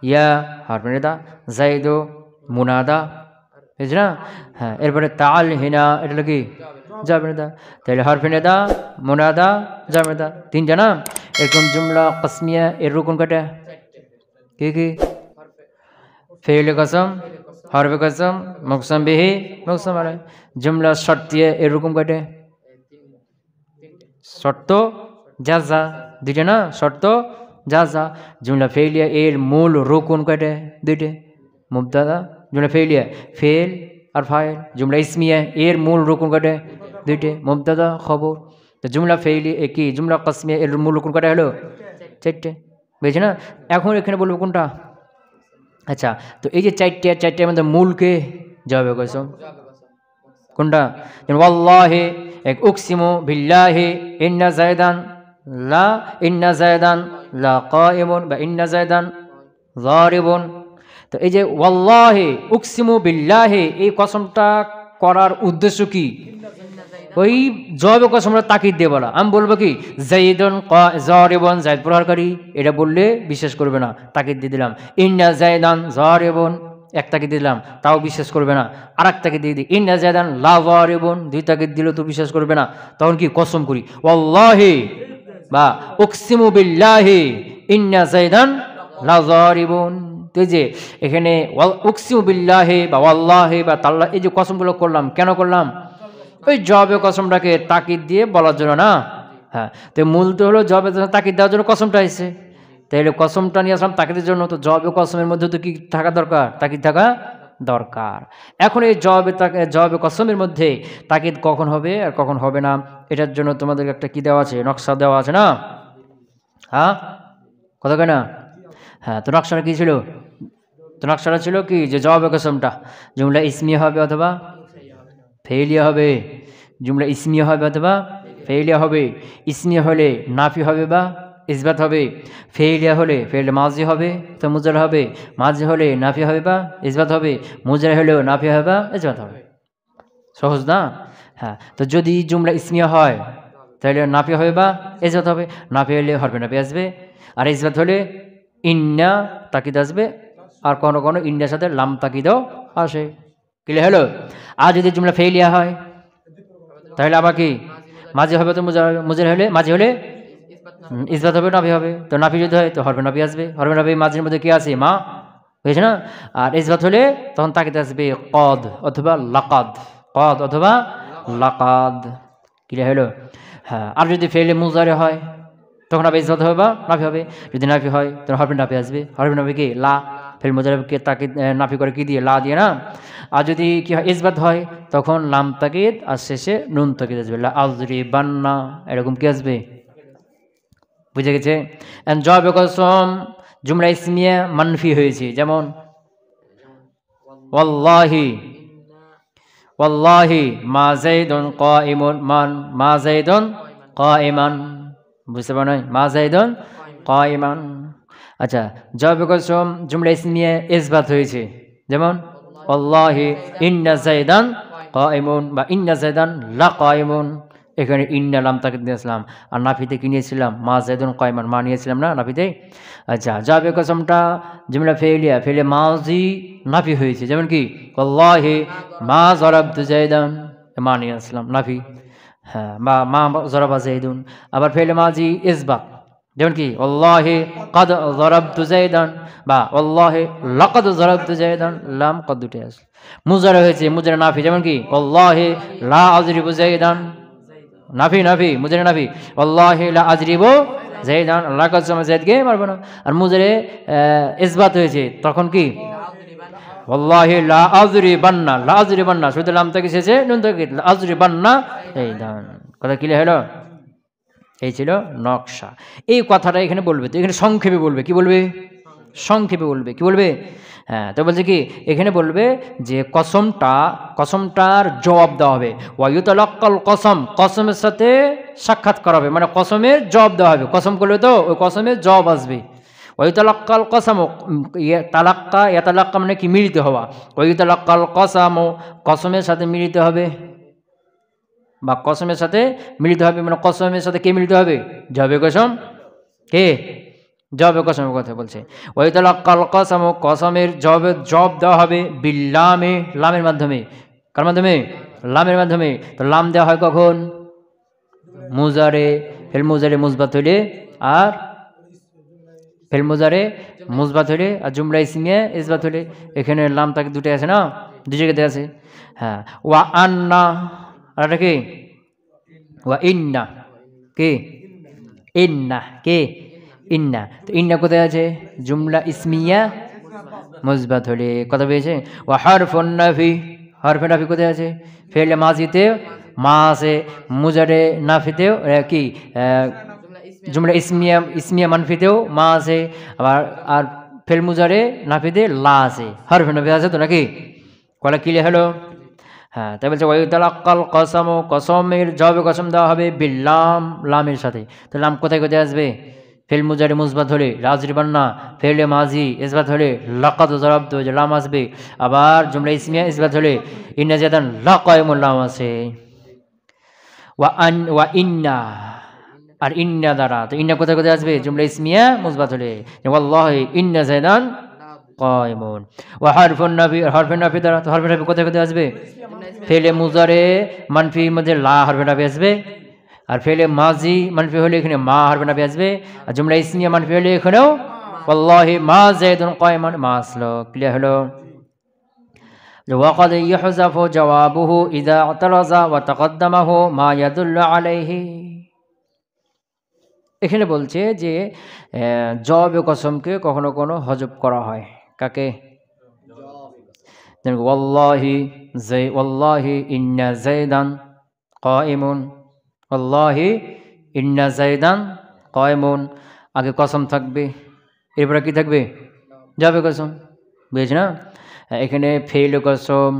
ইয়া হরফে নেদা, যাইদু মুনাদা, বুঝছ না? হ্যাঁ, এরপরে তাআল হিনা এটা হলো কি জবাবে নেদা। তাহলে হরফে নেদা, মুনাদা, জবাবে নেদা 3টা না? এরকম জুমলা কাসমিয়া এর রুকুন কাটে কি কি? ফেলে কসম, হরফে কসম, মুকসাম বিহি, মুকসাম আলাই। জুমলা শর্তিয়া এর রকম কাটে শর্ত জাযা, 2টে না? শর্ত জাযা। জুমলা ফেলিয়া এর মূল রুকুন কাটে 2টে, মুবতাদা জুমলা ফেলিয়া ফেল আর ফাইল। জুমলা ইসমিয়া এর মূল রুকুন কাটে 2টে, মুবতাদা খবর। তো জুমলা ফেলি কি জুমলা কাসমিয়া এর মূল রুকুন কাটে হলো 4টে, বুঝছি না? এখন এখানে বলবো কোনটা? আচ্ছা, তো এই যে 4টার মধ্যে মূলকে জবাবে কসম কোনটা? ওয়াল্লাহি এক উকসিমু বিল্লাহি ইন্না যায়দান লা কাইমুন বা ইন্না যায়দান যারিবুন। তো এই যে ওয়াল্লাহি উকসিমু বিল্লাহি এই কসমটা করার উদ্দেশ্য কি? ওই জবাবে কসমটা তাকিদ দিয়ে বলা। আমি বলবো কি যাইদুন যারিবুন, যায়েদ প্রহারকারী, এটা বললে বিশ্বাস করবে না, তাকিদ দিয়ে দিলাম। ইন্না যায়দান যারিবুন, এক তাকিদ দিলাম, তাও বিশ্বাস করবে না। আর এক তাকিদ দিয়ে দিই ইন্না যায়দান লা যারিবুন, 2 তাকিদ দিলেও তো বিশ্বাস করবে না। তখন কি কসম করি ওয়াল্লাহি বা উকসিমু বিল্লাহি ইন্না যায়দান লা যারিবুন। তো এই যে এখানে উকসিমু বিল্লাহি বা ওয়াল্লাহি বা তাল্লাহ, এই যে কসমগুলো করলাম কেন করলাম? ওই জবাবে কসমটাকে তাকিদ দিয়ে বলার জন্য না? হ্যাঁ, তো মূল তো হলো জবাবে তাকিদ দেওয়ার জন্য কসমটা এসেছে। তাহলে কসমটা নিয়ে আসলাম তাকিদের জন্য, তো জবাবে কসমের মধ্যে তো কি থাকা দরকার? তাকিদ থাকা দরকার। এখন এই জবাবে কসমের মধ্যে তাকিদ কখন হবে আর কখন হবে না, এটার জন্য তোমাদের একটা কি দেওয়া আছে? নকশা দেওয়া আছে না? হ্যাঁ, কথা কেনা? হ্যাঁ, তো নকশাটা কি ছিল? তো নকশাটা ছিল কি যে জবাবে কসমটা জুমলা ইসমিয়া হবে অথবা ফেলিয়া হবে, জুমলা ইসমিয়া হবে অথবা ফেলিয়া হবে। ইসমিয়া হলে নাফি হবে বা ইসবাত হবে, ফেলিয়া হলে ফেল মাজি হবে তো মুজার হবে, মাজি হলে নাফি হবে বা ইসবাত হবে, মুজার হলেও নাফি হবে বা ইসবাত হবে। সহজ না? হ্যাঁ, তো যদি জুমলা ইসমিয়া হয় তাহলে নাফি হবে বা ইসবাত হবে, নাফি হলে হরফে নাফি আসবে, আর ইসবাত হলে ইন্না তাকিদ আসবে, আর কোনো কোনো ইন্নার সাথে লাম তাকিদও আসে। ক্লিয়ার হলো? আর যদি জুমলা ফেলিয়া হয় তাহলে আবার কি মাঝে হবে তো মুজার হলে, মাঝে হলে ইসবাত হবে, নাফি হবে। তো নাফি যদি হয় তো হরফে নাফি আসবে, হরফে নাফি মাঝের মধ্যে কি আছে? মা, বুঝেছে না? আর ইসবাত হলে তখন তাকিদ আসবে কদ অথবা লাকাদ, কদ অথবা লাকাদ। ক্লিয়ার হলো? হ্যাঁ, আর যদি ফেলে মুজারে হয় তখন আবার ইসবাত হবে বা নাফি হবে। যদি নাফি হয় তখন হরফে নাফি আসবে, হরফে নাফি কি লা, ফেল মুজারকে তাকিদ নাফি করে কি দিয়ে? লা দিয়ে না? আর যদি কি হয় ইসবাত হয় তখন লাম তাকিদ আর শেষে নুন তাকিদ আসবে, লা আজরি বান্না, এরকম কি আসবে? বুঝে গেছে? জবাবে কসম জুমলা ইসমিয়া মানফি হয়েছে, যেমন ওয়াল্লাহি, ওয়াল্লাহি মা যাইদুন কাইমুন, মা যাইদুন কাইমান, বুঝতে পারো? মা যাইদুন কাইমান। আচ্ছা, জবাবে কসম জুমলা ইসমিয়া ইসবাত হয়েছে, যেমন আল্লাহি ইন্না যাইদান কাইমুন বা ইন্না যাইদান লা কাইমুন, এখানে ইন্না লাম তাকিদ নিয়েছিলাম। আর নাফিতে কি নিয়েছিলাম? মা যাইদুন কাইমান, মা নিয়েছিলাম না নাফিতে। আচ্ছা, জবাবে কসমটা জুমলা ফেলিয়া, ফেলে মাজি নাফি হয়েছে, যেমন কি আল্লাহি মা যারাবতু যাইদান, মা নিয়ে আসলাম নাফি। হ্যাঁ, বা মা যারাবা যাইদুন। আবার ফেলে মাজি ইসবাত, যেমন কি আল্লাহি কাদ যারাবতু যাইদান বা আল্লাহি লাকাদ যারাবতু যাইদান, লাম কদ দুটো আছে। মুজারা হয়েছে, মুজারা নাফি, যেমন কি আল্লাহি লা আজরিবু যাইদান, নাফি নাফি মুজারে নাফি, আল্লাহি লা আজরিবু যাইদান, আল্লাহ কসম যাইদকে মারবো না। আর মুজারে ইসবাত হয়েছে, তখন কি আল্লাহি লা আজরিবান্না, লা আজরিবান্না, শুধু লাম থেকে শেষে নুন থেকে লা আজরিবান্না যাইদান। কথা ক্লিয়ার হলো? এই ছিল নকশা। এই কথাটা এখানে বলবে, তো এখানে সংক্ষেপে বলবে। কি বলবে? সংক্ষেপে বলবে। কি বলবে? হ্যাঁ, তো বলছে কি এখানে বলবে যে কসমটার জবাব দেওয়া হবে। ওয়ায়ুতালাক্কাল কসম, কসমের সাথে সাক্ষাৎ করা হবে, মানে কসমের জবাব দেওয়া হবে। কসম করলে তো ওই কসমের জবাব আসবে। ওয়ায়ুতালাক্কাল কসম, ইয়াতালাক্কা মানে কি মিলিত হওয়া। ওয়ায়ুতালাক্কাল কসম, কসমের সাথে মিলিত হবে বা কসমের সাথে মিলিত হবে, মানে কসমের সাথে কে মিলিত হবে? জবে কসম। কে? জবে কসমের কথা বলছে। ওয়াইতালাক্কাল কসম, কসমের জব দেওয়া হবে বিল্লামে, লামের মাধ্যমে। কার মাধ্যমে? লামের মাধ্যমে। তো লাম দেওয়া হয় কখন? মুজারে, ফেল মুজারে মুজবাত হইলে, আর ফেল মুজারে মুজবাত হইলে, আর জুমলা ইসমিয়া ইসবাত হইলে। এখানে লাম তাকে দুটো আছে না, দু জায়গাতে আছে। হ্যাঁ, ওয়া আন্না, আর এটা কি? ওয়া ইন্না। কে? ইন্না। কে? ইন্না। তো ইন্না কোথায় আছে? জুমলা ইসমিয়া মুজবাত হলে। কথা পেয়েছে? ওয়া হারফুন নাফি, হারফে নাফি কোথায় আছে? ফেলে মাজিতে মা আছে, মুজারে নাফিতেও কি জুমলা ইসমিয়া মানফিতেও মা আছে, আবার আর ফেল মুজারে নাফিতে লা আছে, হারফে নাফি আছে তো নাকি? কলা ক্লিয়ার হলো? হ্যাঁ, তাই বলছে ওয়ায়ুতালাক্কাল কসম, কসমের জবাবে কসম দেওয়া হবে বিল্লাম, লামের সাথে। তো লাম কোথায় কোথায় আসবে? ফেল মুজারে মুজবাত হলে রাজরিবান্না, ফেলে মাজি ইসবাত হলে লাকাদ যারাবতু, যে লাম আসবে। আবার জুমলা ইসমিয়া ইসবাত হলে ইন্না যাদান লা কায়মুল, লাম আছে। ওয়া ইন্না, আর ইন্না দ্বারা, তো ইন্না কোথায় কোথায় আসবে? জুমলা ইসমিয়া মুজবাত হলে, ওয়াল্লাহি ইন্না যাদান কায়মুন। ওয়া হারফুন নাফি, হারফে নাফি দ্বারা, তো হারফে নাফি কোথায় কোথায় আসবে? ফেলে মুজারে মানফি মধ্যে লা হারফে নাফি আসবে, আর ফেলে মাজি মানফি হলে এখানে মা হারফে নাফি আসবে, আর জুমলা ইসমিয়া মানফি হলে এখানেও ওয়াল্লাহি মা যাইদুন কায়মান, মা আসলো। ক্লিয়ার হলো? ওয়াকাদ ইহযাফু জাওয়াবুহু ইযা আতারাজা ওয়া তাকদ্দামাহু মা ইয়াদুল্লু আলাইহি। এখানে বলছে যে জবাবে কসমকে কখনো কখনো হজব করা হয়। কাকে? ওয়াল্লাহি ইন্না যাইদান কাইমুন, ওয়াল্লাহি ইন্না যাইদান কাইমুন, আগে কসম থাকবে, এরপরে কি থাকবে? জবাবে কসম। বুঝেছ না? এখানে ফেইল কসম,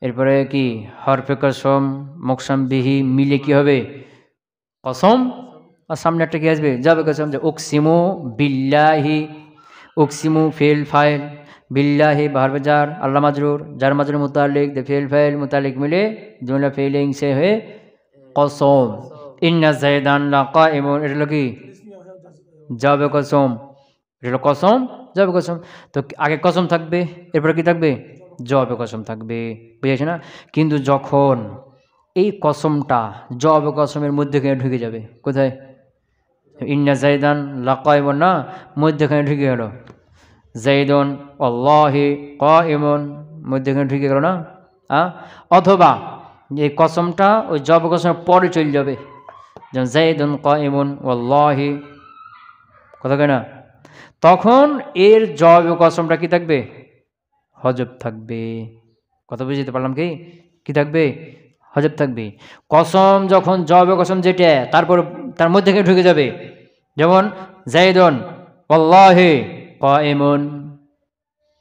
এরপরে কি হরফে কসম, মুকসাম বিহি মিলে কি হবে? কসম, আর সামনে একটা কি আসবে? জবাবে কসম। যে উকসিমু বিল্লাহি, উকসিমু ফেল ফাইল, বিল্লাহি বাহরবে jar, Allah মাজরুর, jar মাজরুর মুতাল্লিক, they fail file মুতাল্লিক মিলে জুমলা ফেলিং সে হয়ে কসম। ইন্না যাইদান লাকাইমুন, এটা হলো কি? জবাবে কসম। এটা হলো কসম, জবাবে কসম। তো আগে কসম থাকবে, এরপরে কি থাকবে? জবাবে কসম থাকবে। বুঝেছ না? কিন্তু যখন এই কসমটা জবাবে কসমের মধ্যেখানে ঢুকে যাবে, কোথায়? ইন্না যাইদান লাকাইমুন না, মধ্যখানে ঢুকে গেল। যাইদুন আল্লাহি কাইমুন, মধ্যখানে ঢুকে গেল না? অথবা এই কসমটা ওই জবাবে কসমের পরে চলে যাবে, যেমন যাইদুন কাইমুন আল্লাহি, কথা কয় না? তখন এর জবাবে কসমটা কি থাকবে? হজব থাকবে। কথা বুঝতে পারলাম কি? কি থাকবে? হজব থাকবে। কসম যখন জবাবে কসম যেটা তারপর তার মধ্যে ঢুকে যাবে, যেমন যাইদুন ওয়াল্লাহি কাইমুন,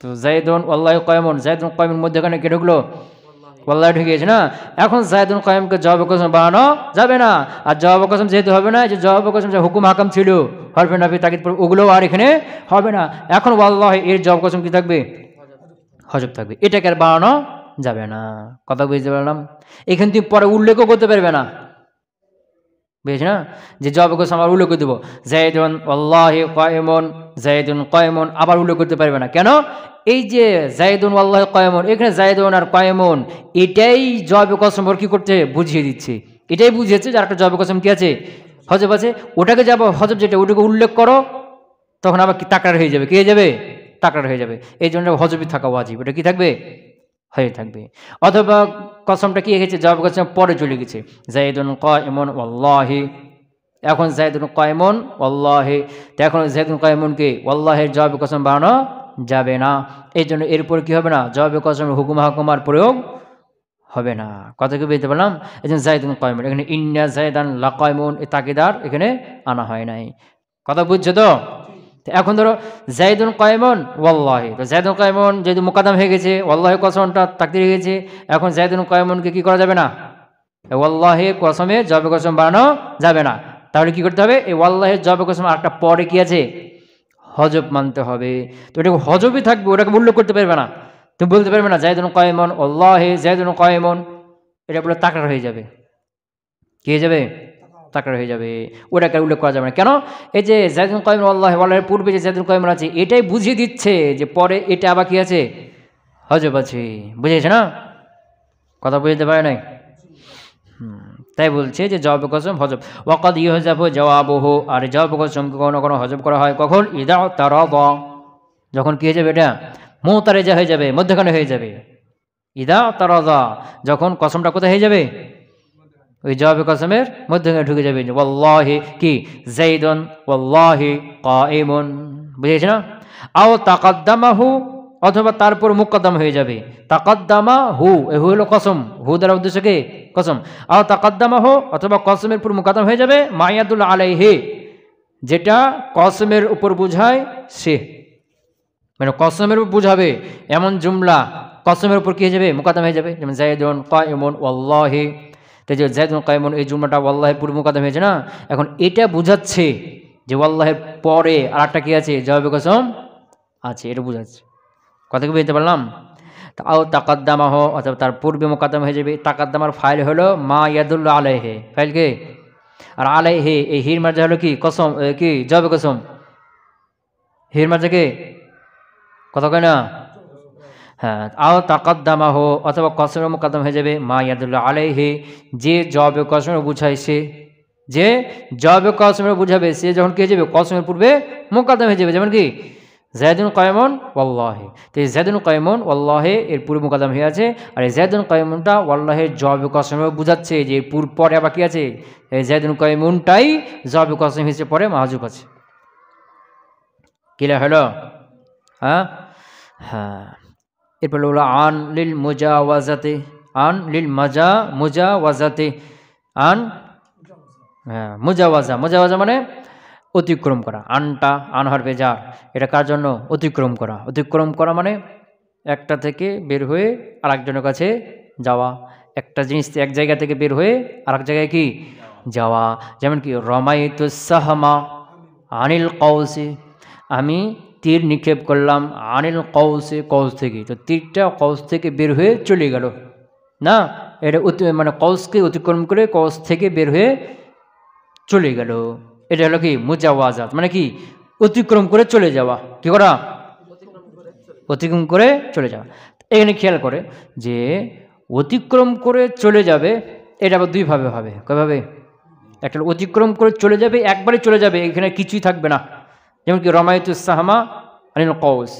তো যাইদুন ওয়াল্লাহি কাইমুন, যাইদুন কাইমুন মধ্যখানে কে ঢুকলো? ওয়াল্লাহি ঢুকে গেছে না। এখন জাইদুন কায়েমকে জবাব কসম বানানো যাবে না। আর জবাব কসম যেহেতু হবে না, যে জবাব কসম যে হুকুম হাকাম ছিল হরফে নাফি তাকিদ ওগুলো আর এখানে হবে না। এখন ওয়াল্লাহি এর জবাব কসম কি থাকবে? হজব থাকবে। এটাকে আর বানানো যাবে না। কথা বুঝতে পারলাম? এখানে তুমি পরে উল্লেখও করতে পারবে না, বুঝেছ না? যে জবাব কসম আমার উল্লেখ করে দেবো জাইদুন ওয়াল্লাহি কায়েমুন, জাইদুন কায়েমুন, আবার উল্লেখ করতে পারবে না। কেন? এই যে জাইদুন ওয়াল্লাহি কায়েমুন, এখানে জাইদুন আর কায়েমুন এটাই জবাব কসম কি করতে বুঝিয়ে দিচ্ছে, এটাই বুঝিয়েছে যে একটা জবাব কসম কি আছে, হজব আছে। ওটাকে যাব হজব যেটা ওটাকে উল্লেখ করো, তখন আবার কি তাকরার হয়ে যাবে, কি হয়ে যাবে? তাকরার হয়ে যাবে। এই জন্য হজবই থাকা ওয়াজিব। ওটা কি থাকবে? হয়ে থাকবে। অথবা কসমটা কি গেছে, জবাব কসম পরে চলে গেছে, জাইদুন কায়েমুন ওয়াল্লাহি। এখন জাইদুন কায়েমুন ওয়াল্লাহি, তো এখন জাইদুন কায়েমুনকে ওয়াল্লাহির জবাব কসম বানানো যাবে না। এই জন্য এরপর কি হবে না, জবাব কসম হুকুম হাকুমার প্রয়োগ হবে না। কথা কি বুঝতে পারলাম? এই জন্য জাইদুন কায়েমুন, এখানে ইন্না জাইদান লাকায়েমুন এই তাকিদার এখানে আনা হয় নাই। কথা বুঝছো তো? এখন ধরো জাইদুন কায়েমুন ওয়াল্লাহি, তো জাইদুন কায়েমুন যেহেতু মুকাদ্দাম হয়ে গেছে, ওয়াল্লাহি কসমটা তাকদির হয়ে গেছে, এখন জাইদুন কায়েমুনকে কি করা যাবে না, ওয়াল্লাহি কসমে জবাব কসম বানানো যাবে না। তাহলে কি করতে হবে, এই ওয়াল্লাহির জবাব কসম আরেকটা পরে কি আছে, হজব মানতে হবে। তো এটা হজবই থাকবে, ওটাকে উল্লেখ করতে পারবে না। তুমি বলতে পারবে না জাইদুন কায়েমুন ওয়াল্লাহি জাইদুন কায়েমুন, এটা বলে তাকরার হয়ে যাবে। কি হয়ে যাবে? তাকরার হয়ে যাবে। ওটাকে উল্লেখ করা যাবে না। কেন? এই যে জাইদুন কায়েমুন ওয়াল্লাহি, ওয়াল্লাহির পূর্বে যে জাইদুন কায়েমুন আছে এটাই বুঝিয়ে দিচ্ছে যে পরে এটা আবার কি আছে, হজব আছে। বুঝেছে না? কথা বুঝতে পারে নাই? তাই বলছে যে জবাব কসম হজব। ওয়াকাদ ইউহজাফু জওয়াবুহু, আর জবাব কসমকে কোনো কোনো হজব করা হয় কখন, ইদা তারাদা, যখন কি হয়ে যাবে, এটা মুতারেজা হয়ে যাবে, মধ্যখানে হয়ে যাবে। ইদা তারাদা, যখন কসমটা কোথায় হয়ে যাবে, ওই জবাব কসমের মধ্যখানে ঢুকে যাবে। ওয়াল্লাহি কি জাইদুন ওয়াল্লাহি কায়েমুন, বুঝেছ না? আও তাকাদ্দামাহু, অথবা তারপর মুকদ্দম হয়ে যাবে। তাকাদ্দামা হু, এ হু হলো কসম, হু দ্বারা উদ্দেশ্য কে, কসম। আও তাকাদ্দামা হু, অথবা কসমের উপর মুকদ্দম হয়ে যাবে মায়াদুল আলাইহি, যেটা কসমের উপর বুঝায় সে, মানে কসমের উপর বুঝাবে এমন জুমলা কসমের উপর কি হয়ে যাবে, মুকদ্দম হয়ে যাবে। যেমন জাইদুন কায়েমুন ওয়াল্লাহি, তাই যে জাইদুন কায়েমুন এই জুমলাটা ওয়াল্লাহির পূর্ব মুকদ্দম হয়েছে না। এখন এটা বুঝাচ্ছে যে ওয়াল্লাহির পরে আর একটা কি আছে, জবাব কসম আছে, এটা বুঝাচ্ছে। কথা কি বুঝতে পারলাম? আও তাকাদ্দামাহ, অথবা তার পূর্বে মুকদ্দম হয়ে যাবে। তাকাদ্দামার ফাইল হলো মা ইয়াদুল্লু আলাইহি, ফাইল কে, আর আলাইহি এই হির মার্জা হলো কি, কসম, কি জবাব কসম, হির মার্জা কে, কথা কয় না? হ্যাঁ, আও তাকাদ্দামাহ, অথবা কসমের মুকদ্দম হয়ে যাবে মা ইয়াদুল্লু আলাইহি, যে জবাব কসমের বুঝাইছে, যে জবাব কসমের বুঝাবে সে যখন কি হয়ে যাবে, কসমের পূর্বে মুকদ্দম হয়ে যাবে। যেমন কি জাইদুন কায়েমুন ওয়াল্লাহি, তো এই জাইদুন কায়েমুন ওয়াল্লাহি এর পূর্ব মুকদ্দম হয়ে আছে, আর এই জাইদুন কায়েমুনটা ওয়াল্লাহির জবাব কসমে বুঝাচ্ছে যে পরে আবার কি আছে, এই জাইদুন কায়েমুনটাই জবাব কসম হিসেবে পরে মাহজুব আছে। ক্লিয়ার হলো? হ্যাঁ হ্যাঁ। এরপর হলো আন লিল মুজাওয়াজাতে, আন লিল মুজাওয়াজাতে, আন, হ্যাঁ মুজাওয়াজা, মুজাওয়াজা মানে অতিক্রম করা। আনটা আন হরফে জার, এটা কার জন্য, অতিক্রম করা। অতিক্রম করা মানে একটা থেকে বের হয়ে আরেকজনের কাছে যাওয়া, একটা জিনিস এক জায়গা থেকে বের হয়ে আরেক জায়গায় কি যাওয়া। যেমন কি রমাইতুস সাহমা আনিল কৌসি, আমি তীর নিক্ষেপ করলাম আনিল কৌসে, কৌস থেকে, তো তীরটা কৌস থেকে বের হয়ে চলে গেল না, এটা মানে কৌসকে অতিক্রম করে কৌস থেকে বের হয়ে চলে গেল। এটা হলো কি মুজাওয়াজাত, মানে কি অতিক্রম করে চলে যাওয়া। কি করা, অতিক্রম করে চলে যাওয়া। এখানে খেয়াল করে যে অতিক্রম করে চলে যাবে, এটা আবার দুইভাবে হবে। কয়ভাবে? একটা অতিক্রম করে চলে যাবে, একবারে চলে যাবে, এখানে কিছুই থাকবে না। যেমন কি রমাইতুস সাহমা আনিল কৌস,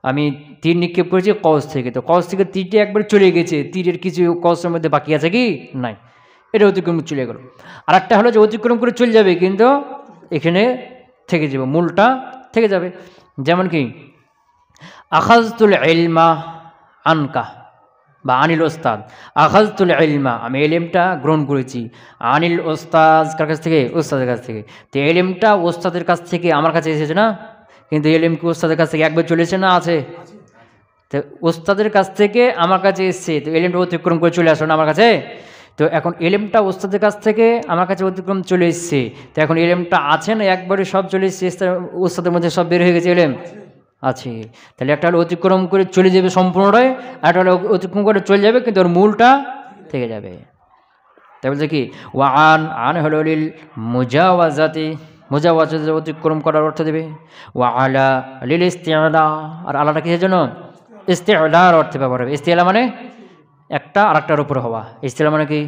আমি তীর নিক্ষেপ করেছি কৌস থেকে, তো কৌস থেকে তীরটি একবারে চলে গেছে, তীরের কিছু কৌসের মধ্যে বাকি আছে কি নাই, এটা অতিক্রম চলে গেল। আর একটা হলো যে অতিক্রম করে চলে যাবে কিন্তু এখানে থেকে যাবে, মূলটা থেকে যাবে। যেমন কি আখাজতুল ইলমা আনকা বা আনিল ওস্তাদ, আখাজতুল ইলমা আমি এলিমটা গ্রহণ করেছি, আনিল ওস্তাদ কার কাছ থেকে, ওস্তাদের কাছ থেকে। তো এলিমটা ওস্তাদের কাছ থেকে আমার কাছে এসেছে না, কিন্তু এলিম কি ওস্তাদের কাছ থেকে একবার চলেছে না আছে, তো ওস্তাদের কাছ থেকে আমার কাছে এসছে, তো এলেমটা অতিক্রম করে চলে আসলো না আমার কাছে। তো এখন এলেমটা ওস্তাদের কাছ থেকে আমার কাছে অতিক্রম চলে এসছে, তো এখন এলেমটা আছে না একবারে সব চলে এসছে, ওস্তাদের মধ্যে সব বের হয়ে গেছে এলেম আছে। তাহলে একটা হলো অতিক্রম করে চলে যাবে সম্পূর্ণটাই, আর একটা হলো অতিক্রম করে চলে যাবে কিন্তু ওর মূলটা থেকে যাবে। তাই বলছে কি ওয়া আন হলো লিল মুজাওয়াজাতি, মুজাওয়াজাতে অতিক্রম করার অর্থ দেবে। ওয়া আলা লিল ইস্তিআলা, আর আলাটা কিসের জন্য? ইস্তিআলার অর্থে ব্যবহার হবে। ইস্তিআলা মানে একটা আরেকটার উপরে হওয়া। ইস্তিআলা মানে কি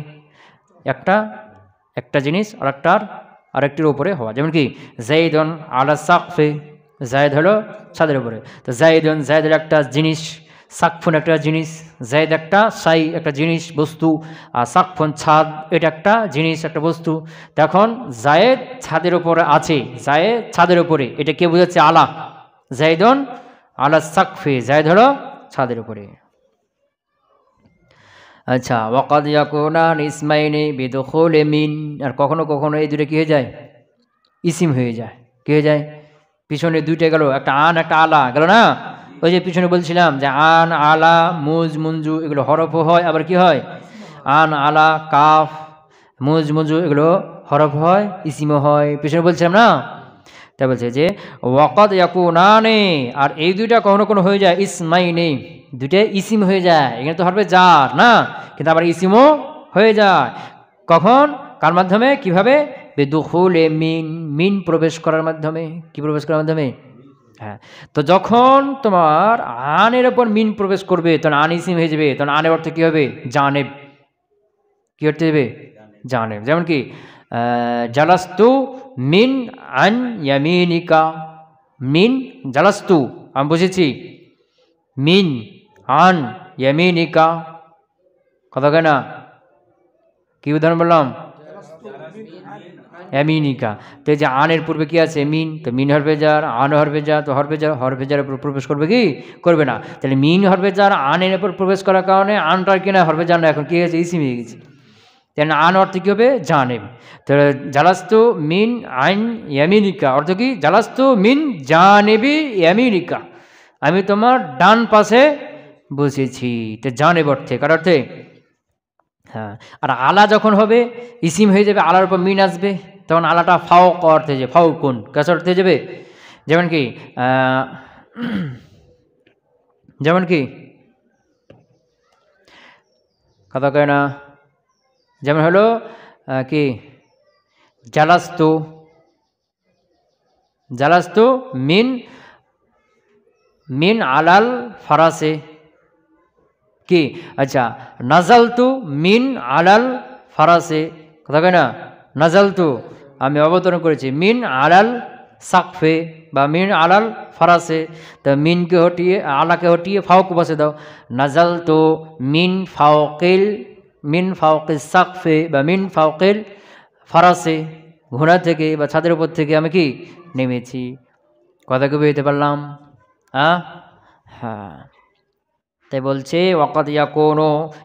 একটা জিনিস আরেকটির উপরে হওয়া। যেমন কি যাইদুন আলা সাকফি, জায়দ হলো ছাদের উপরে, তো জায়দের একটা জিনিস, সাকফুন একটা জিনিস, জায়দ একটা সাই একটা জিনিস বস্তু, আর সাকফুন ছাদ এটা একটা জিনিস একটা বস্তু। তখন জায়েদ ছাদের উপরে আছে, জায়েদ ছাদের উপরে, এটা কে বোঝাচ্ছে? আলা, জায়দুন আলা সাকফি, জায়দ হলো ছাদের উপরে। আচ্ছা, ওয়াকাদ ইয়াকুনান ইসমাইনি বিদুখুলি মিন, আর কখনো কখনো এই দুটো কি হয়ে যায়? ইসিম হয়ে যায়। কি হয়ে যায়? পিছনে দুইটা গেল, একটা আন একটা আলা গেল না? ওই যে পিছনে বলছিলাম যে আন আলা মুঞ্জু এগুলো হরফ হয়, আবার কি হয়? আন আলা কাফ মুঞ্জু এগুলো হরফ হয়, ইসিমও হয়, পিছনে বলছিলাম না? তাই বলছে যে ওয়াকাদ ইয়াকুনানে, আর এই দুইটা কখনো কোনো হয়ে যায় ইসমাইনি, দুইটা ইসিম হয়ে যায়। এখানে তো হরফে জার না, কিন্তু আবার ইসিমও হয়ে যায়। কখন? কার মাধ্যমে? কিভাবে? বিদুখুলে মিন প্রবেশ করার মাধ্যমে। কি প্রবেশ করার মাধ্যমে? হ্যাঁ, তো যখন তোমার আনের ওপর মিন প্রবেশ করবে তখন আন ইসিম হয়ে যাবে, তখন আনের অর্থ কী হবে? জানেব। কী অর্থ দেবে? জানেব। যেমন কি জালাস্তু মিন আন ইয়ামিনিকা, মিন জালাস্তু আমি বসেছি, মিন আন ইয়ামিনিকা, কথা কয় না? কি উদাহরণ বললাম? ইয়ামিনিকা। তো এই যে আনের পূর্বে কি আছে? মিন, তো মিন হরফে জার, আন হরফে জার, তো হরফে জারের উপর প্রবেশ করবে কি? করবে না। তাহলে মিন হরফে জার আনের উপর প্রবেশ করার কারণে আনটার কিনা হরফে জার না, এখন কি হয়েছে? ইসিম হয়ে গেছে। তেন আন অর্থ কী হবে? জানেব। তো জালাস্তু মিন আইন ইয়ামিনিকা অর্থ কি? জালাস্তু মিন জানেবি ইয়ামিনিকা, আমি তোমার ডান পাশে বসেছি। তো জানেব অর্থে, কার অর্থে? হ্যাঁ। আর আলা যখন হবে ইসিম হয়ে যাবে, আলার উপর মিন আসবে, তখন আলাটা ফাওক অর্থে যাবে, ফাউকুন কাছে অর্থে যাবে। যেমন কি যেমন কি কথা কয় না? যেমন হলো কি জালাস্তু মিন আলাল ফারাসে, কি? আচ্ছা, নাজালতু মিন আলাল ফারাসে, কথা কয় না? নাজালতু আমি অবতরণ করেছি, মিন আলাল সাকফে বা মিন আলাল ফারাসে, তো মিনকে হটিয়ে আলাকে হটিয়ে ফাউক বসে দাও। নাজালতু মিন ফাউকিল সাকফে বা মিন ফাউকিল ফারাসে, ঘোড়া থেকে বা ছাদের উপর থেকে আমি কি নেমেছি। কথা কি বুঝতে পারলাম? হ্যাঁ। তাই বলছে ওয়াকাদ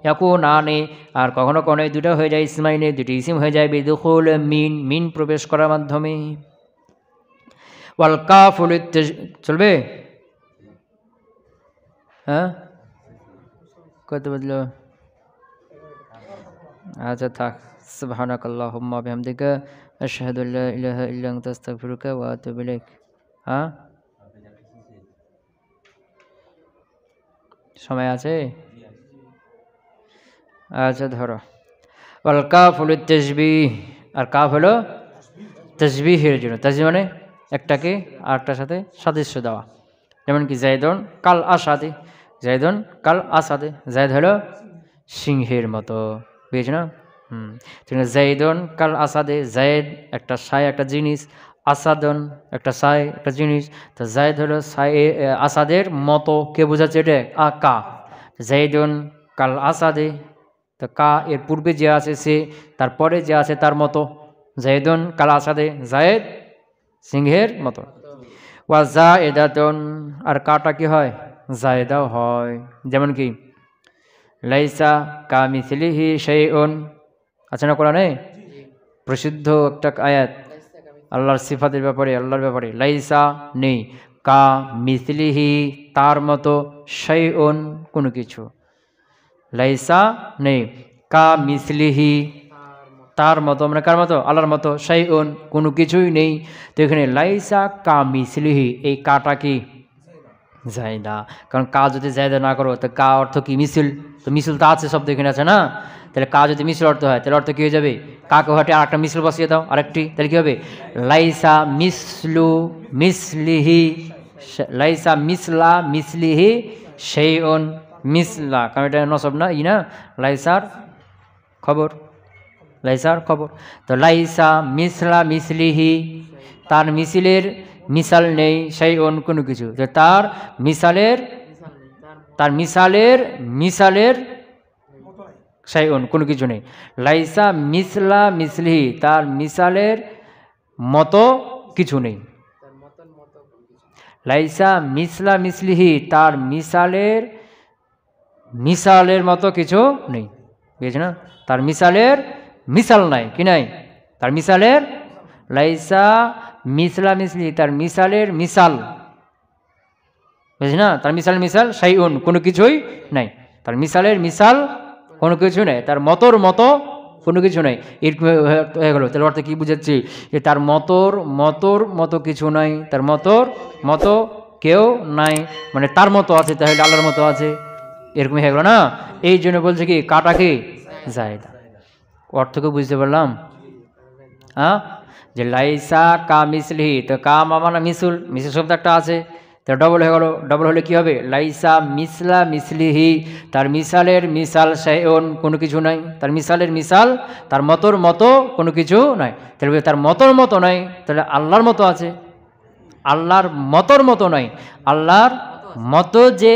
ইয়াকুনানে, আর কখনো কখনো এই দুটো হয়ে যায় ইসমাইনে, দুটি ইসিম হয়ে যায় বিদুখুল মিন প্রবেশ করার মাধ্যমে। ওয়াল কাফুল চলবে? হ্যাঁ, কত বদলো? আচ্ছা থাক। সুবহানাকাল্লাহুম্মা বিহামদিকা আশহাদু আল্লা ইলাহা ইল্লা আনতা আস্তাগফিরুকা ওয়া আতুবু ইলাইক। হ্যাঁ, সময় আছে? আচ্ছা ধরো, ওয়াল কাফ হলো তাসবিহ, আর কাফ হলো তাসবিহের জন্য। তাসবিহ মানে একটাকে আরেকটার সাথে সাদৃশ্য দেওয়া। যেমন কি জায়দুন কাল আসাদে, জায়দুন কাল আসাদে, জায়দ হলো সিংহের মতো, বুঝেছ না? জায়দুন কাল আসাদে, জায়দ একটা সাই একটা জিনিস, আসাদুন একটা সাই একটা জিনিস, তো জায়দ হলো সাই আসাদের মতো, কে বোঝাচ্ছে? এটা কা। জায়দুন কাল আসাদে, তো কা এর পূর্বে যে আছে সে, তারপরে যে আছে তার মতো। জায়দুন কাল আসাদে, জায়দ সিংহের মতো। ওয়া জায়েদাতুন, আর কাটা কি হয়? জায়েদাও হয়। যেমন কি লাইসা কামিসলিহি শাইউন, আছে না কোরআনে প্রসিদ্ধ একটা আয়াত আল্লাহর সিফাতের ব্যাপারে, আল্লাহর ব্যাপারে, লাইসা নেই, কা মিসলিহি তার মতো, শাইউন কোনো কিছু, লাইসা নেই, কা মিসলিহি তার মতো, মানে কার মতো? আল্লাহর মতো, শাইউন কোনো কিছুই নেই। তো এখানে লাইসা কা মিসলিহি, এই কাটা কি জায়দা, কারণ কা যদি জায়দা না করো তো কা অর্থ কি? মিছিল। তো মিছিল তো আছে, শব্দ এখানে আছে না, তাহলে কা যদি মিছিল অর্থ হয় তাহলে অর্থ কী হয়ে যাবে? কাকে হটে আর একটা মিছিল বসিয়ে দাও আরেকটি, তাহলে কী হবে? লাইসা মিসলু মিসলিহি, লাইসা মিসলা মিসলিহি শাইউন মিসলা, কারণ এটা নসব না, ই না, লাইসার খবর, লাইসার খবর। তো লাইসা মিসলা মিসলিহি তার মিছিলের মিসাল নেই, শাইউন কোনো কিছু, তো তার মিসালের মিসালের শাইউন কোনো কিছু নেই। লাইসা মিসলা মিসলিহি তার মিসালের মতো কিছু নেই। লাইসা মিসলা মিসলিহি তার মিসালের মতো কিছু নেই, বুঝেছ না? তার মিসালের মিসাল নাই, কি নাই? তার মিসালের, লাইসা মিসলা মিসলি তার মিসালের মিসাল, বুঝলি না? তার মিসাল শাইউন কোনো কিছুই নাই, তার মিসালের মিসাল কোনো কিছু নেই, তার মতোর মতো কোনো কিছু নেই। এরকম হয়ে গেল, তাহলে অর্থ কী বুঝাচ্ছি? যে তার মতোর মতো কিছু নাই, তার মতোর মতো কেউ নাই, মানে তার মতো আছে তাহলে আল্লাহর মতো আছে, এরকম হয়ে গেল না? এই জন্য বলছে কি কাটা কি জায়দা। অর্থকে বুঝতে পারলাম? হ্যাঁ, যে লাইসা কা মিসলিহি, তো কা মামানা মিসুল, মিসুল শব্দ একটা আছে, তো ডবল হয়ে গেল, ডবল হলে কি হবে? লাইসা মিসলা মিসলিহি তার মিসালের মিসাল শাইউন কোনো কিছু নাই, তার মিসালের মিসাল তার মতোর মতো কোনো কিছু নাই, তাহলে তার মতোর মতো নাই, তাহলে আল্লাহর মতো আছে, আল্লাহর মতোর মতো নাই, আল্লাহর মতো যে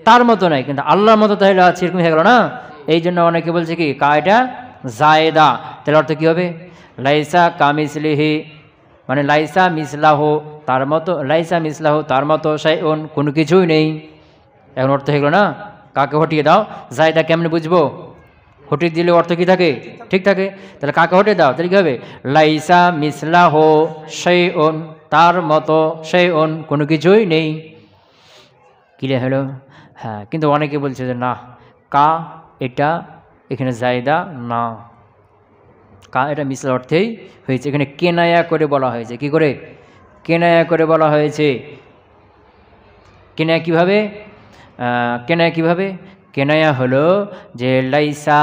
তার মতো নাই, কিন্তু আল্লাহর মতো তাহলে আছে, এরকম হয়ে গেল না? এই জন্য অনেকে বলছে কি কায়দা জায়দা, তাহলে অর্থ কী হবে? লাইসা কামিসলিহি মানে লাইসা মিসলাহ তার মতো, লাইসা মিসলাহ তার মতো, শাইউন কোনো কিছুই নেই। এখন অর্থ হয়ে গেল না? কাকে হটিয়ে দাও, জায়দা কেমনে বুঝবো? হটিয়ে দিলে অর্থ কী থাকে? ঠিক থাকে। তাহলে কাকে হটিয়ে দাও, তাহলে কী হবে? লাইসা মিসলাহ শাইউন তার মতো, শাইউন কোনো কিছুই নেই। ক্লিয়ার হলো? হ্যাঁ, কিন্তু অনেকে বলছে যে না, কা এটা এখানে জায়দা না, কা এটা মিসল অর্থেই হয়েছে, এখানে কেনায়া করে বলা হয়েছে। কি করে? কেনায়া করে বলা হয়েছে। কেনায়া কীভাবে? কেনায়া হলো যে লাইসা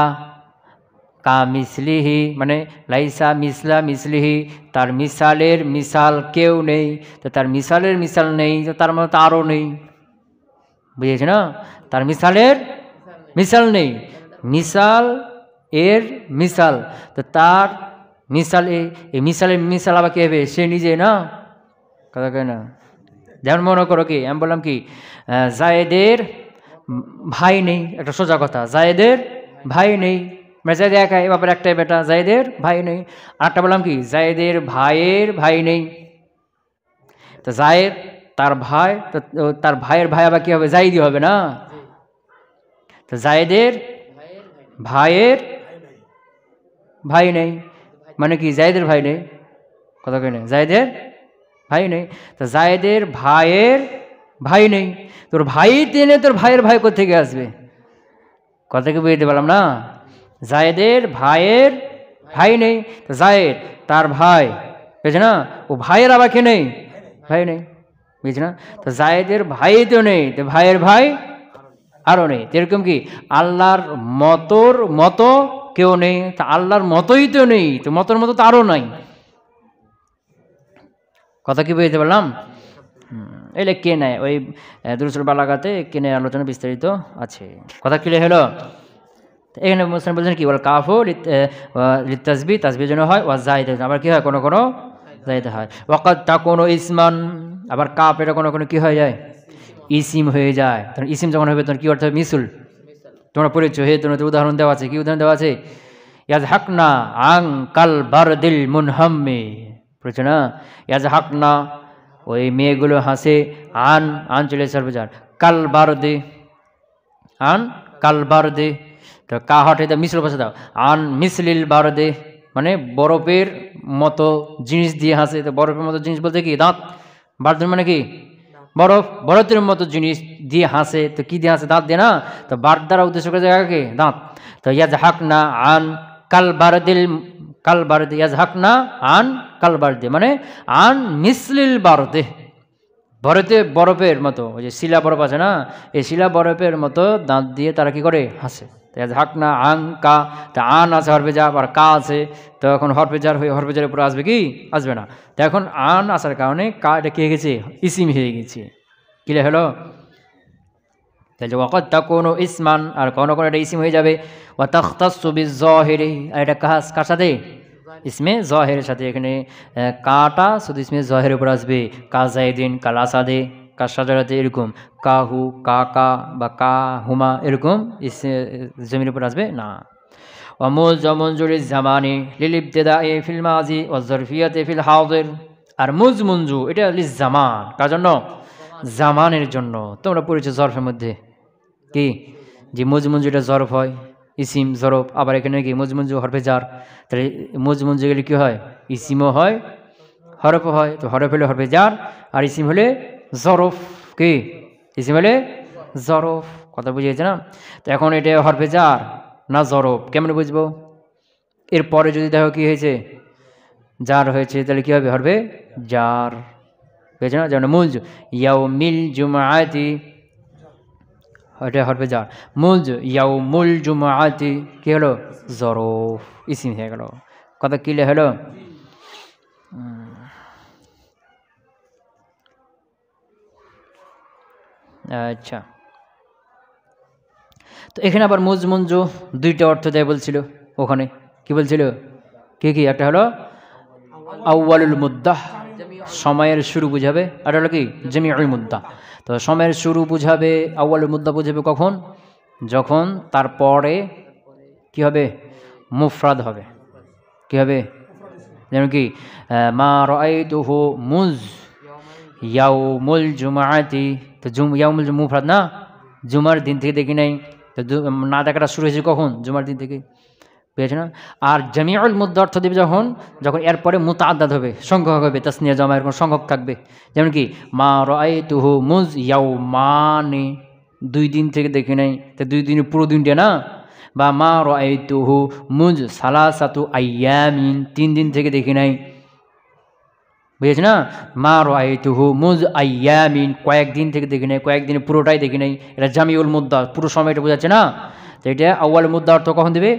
কা মিসলিহি মানে লাইসা মিসলা মিসলিহি তার মিসালের মিসাল কেউ নেই, তো তার মিসালের মিসাল নেই, তো তার মতো আরও নেই, বুঝেছি না? তার মিসালের মিসাল নেই, মিসাল এর মিসাল, তো তার মিসাল, এই মিসালের মিসাল আবার কে হবে? সে নিজে না, কথা কয় না? যেমন মনে করো কি আমি বললাম কি জায়েদের ভাই নেই, একটা সোজা কথা, জায়েদের ভাই নেই, মানে জায়েদ একাই, বাপের একটাই বেটা, জায়েদের ভাই নেই। আরেকটা বললাম কি জায়েদের ভাইয়ের ভাই নেই, তো জায়েদ তার ভাই, তো তার ভাইয়ের ভাই আবার কী হবে? জায়েদি হবে না? তো জায়েদের ভাইয়ের ভাই নেই মানে কি? জায়েদের ভাই নেই, কথা কই না? জায়েদের ভাই নেই, তো জায়েদের ভাইয়ের ভাই নেই, তোর ভাই তেনে তোর ভাইয়ের ভাই কোত্থেকে আসবে? কথা কি বুঝতে পারলাম না? জায়েদের ভাইয়ের ভাই নেই, তো জায়েদ তার ভাই, বুঝছে না? ও ভাইয়ের আবার কে নেই? ভাই নেই, বুঝছে না? তো জায়েদের ভাই তো নেই, তো ভাইয়ের ভাই আরও নেই। এরকম কি আল্লাহর মতোর মতো কেউ নেই, তা আল্লাহর মতোই তো নেই, তো মতোর মতো তো আরও নাই। কথা কি বুঝতে পারলাম? এলে কে নেয় ওই দুরুসুল বালাগাতে কে নেয় আলোচনা বিস্তারিত আছে। কথা ক্লিয়ার হলো? এখানে মুসলিম বলছেন কি বল কাফু তাসবি, তাসবির জন্য হয়, ওয়া জাহিদ আবার কি হয়? কোনো কোনো জাহিদ হয়। ওয়াকাদ তাকুনু ইসমান, আবার কাফ এটা কোনো কোনো কি হয়ে যায়? ইসিম হয়ে যায়। তখন ইসিম যখন হবে তখন কি অর্থ হবে? মিসুল। তোমরা পড়েছো, হে তোমার উদাহরণ দেওয়া আছে। কি উদাহরণ দেওয়া আছে? ইয়াজহাকনা আং কাল বারদিল মুনহাম্মি, পড়েছো না? ইয়াজহাকনা ওই মেয়েগুলো হাসে, আন চলে সর্বজার, কাল বারদে, আন কাল বারদে, তো কা হটে তো মিসল বসে দাও, আন মিসলিল বারদে মানে বরফের মতো জিনিস দিয়ে হাসে। তো বরফের মতো জিনিস বলতে কি? দাঁত। বারদিন মানে কি? বরফ, বরফের মতো জিনিস দিয়ে হাসে, তো কি দিয়ে হাসে? দাঁত দিয়ে না, তো বার দ্বারা উদ্দেশ্য করে জায়গাকে দাঁত। তো ইয়াজহাকনা আন কালবারদে, ইয়াজহাকনা আন কালবারদে মানে আন মিসলিল বারদে, বরফের মতো, ওই যে শিলা বরফ আছে না, এই শিলা বরফের মতো দাঁত দিয়ে তারা কি করে? হাসে। ইয়াজহাকনা আন কা, তা আন আছে হরফে জার, আর কা আছে, তো এখন হরফে জার হয়ে হরফে জারের উপরে আসবে কি? আসবে না। তো এখন আন আসার কারণে কা এটা কি হয়ে গেছে? ইসিম হয়ে গেছে। ক্লিয়ার হলো? তাহলে ওয়াকাদ তাকুনু ইসমান, আর কোনো কোনো এটা ইসিম হয়ে যাবে। ওয়া তাখতাসসু বিয-যাহিরি, আর এটা কার সাথে? ইসমে যাহিরের সাথে। এখানে কাটা শুধু ইসমে যাহিরের উপর আসবে। কা যাইদিন, কাল আসাদে, কা শাজারাতে, এরকম কাহু, কাকা বা কা হুমা এরকম জমির উপর আসবে না। ওয়ামুজুরি জামানি লিল ইবতিদাই ফিল মাজি ওয়া যারফিয়াতি ফিল হাদির, আর মুজমুনজু এটা লিল জামান, কার জন্য? জামানের জন্য। তোমরা পড়েছো জরফের মধ্যে কি যে মুজমুনজু এটা জরফ হয়, ইসিম জরফ, আবার এখানে কি মুজমুনজু হরফে জার, তাহলে মুজমুনজু গেলে কি হয়? ইসিমও হয় হরফও হয়। তো হরফ হলে হরফে জার, আর ইসিম হলে জরফ। কি ইসিম হলে জরফ, কথা বুঝিয়েছে না? তো এখন এটা হরফে জার না জরফ, কেমন বুঝবো? এরপরে যদি দেখো কি হয়েছে? জার হয়েছে, তাহলে কি হবে? হরফে জার হয়েছে না? যেমন মুজ ইয়াউমিল জুমআতি, এটা হরফে জার। মুজ ইয়াউমুল জুমআতি কি হলো? জরফ, ইসিম হয়ে গেল। কথা ক্লিয়ার হলো? আচ্ছা, তো এখানে আবার মুজমুনজু দুইটা অর্থ দেয় বলছিল। ওখানে কি বলছিল? কি কি? একটা হলো আউয়ালুল মুদ্দাহ, সময়ের শুরু বুঝাবে, আর হলো কি জামিউল মুদ্দা। তো সময়ের শুরু বুঝাবে, আউয়ালুল মুদ্দা বুঝাবে কখন? যখন তারপরে কি হবে? মুফরাদ হবে। কি হবে? যেমন কি মা রাআইতুহু মুজ ইয়াউমুল জুমআতি, তো ইয়াউমুল মুফরাদ না, জুমার দিন থেকে দেখি নাই। তো না দেখাটা শুরু হয়েছে কখন? জুমার দিন থেকে, বুঝেছে না? আর জামিউল মুদ্দা অর্থ দেবে যখন এরপরে মুতাআদ্দাদ হবে, সংখ্যক হবে, তাসনিয়া জামা এরকম সংখ্যক থাকবে। যেমন কি মা রাআইতুহু মুজ ইয়াউমানি, 2 দিন থেকে দেখি নাই, তো 2 দিনের পুরো দিনটা না। বা মা রাআইতুহু মুজ সালাসাতু আইয়ামিন, 3 দিন থেকে দেখি নাই, বুঝেছি না? মা রাআইতুহু মুজ আইয়ামিন, কয়েকদিন থেকে দেখি নাই, কয়েকদিনে পুরোটাই দেখি নাই। এটা জামিউল মুদ্দা, পুরো সময়টা বোঝাচ্ছে না। তো এটা আউয়াল মুদ্দা অর্থ কখন দেবে?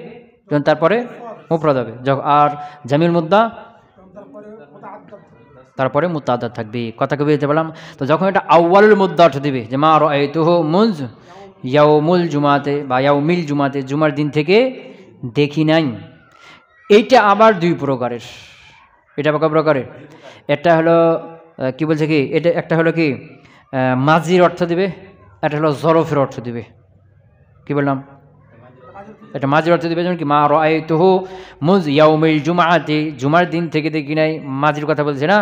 যখন তারপরে মুফরাদ হবে। আর জামিউল মুদ্দা তারপরে মুতাআদ্দাদ থাকবে। কথা কি বুঝতে পারলাম? তো যখন এটা আউয়ালুল মুদ্দা অর্থ দিবে, যে মা রাআইতুহু মুজ ইয়াউমুল জুমাতে বা ইয়াউমিল জুমাতে, জুমার দিন থেকে দেখি নাই, এইটা আবার 2 প্রকারের। এটা আবার কয় প্রকারের? এটা হলো কি বলছে কি, এটা একটা হলো কি মাজির অর্থ দিবে, এটা হলো জরফের অর্থ দিবে। কি বললাম? এটা মাজির অর্থ দিবে। যেমন কি মা রাআইতুহু মুজ ইয়াউমিল জুমআতি, জুমার দিন থেকে দেখি নাই, মাজির কথা বলছে না।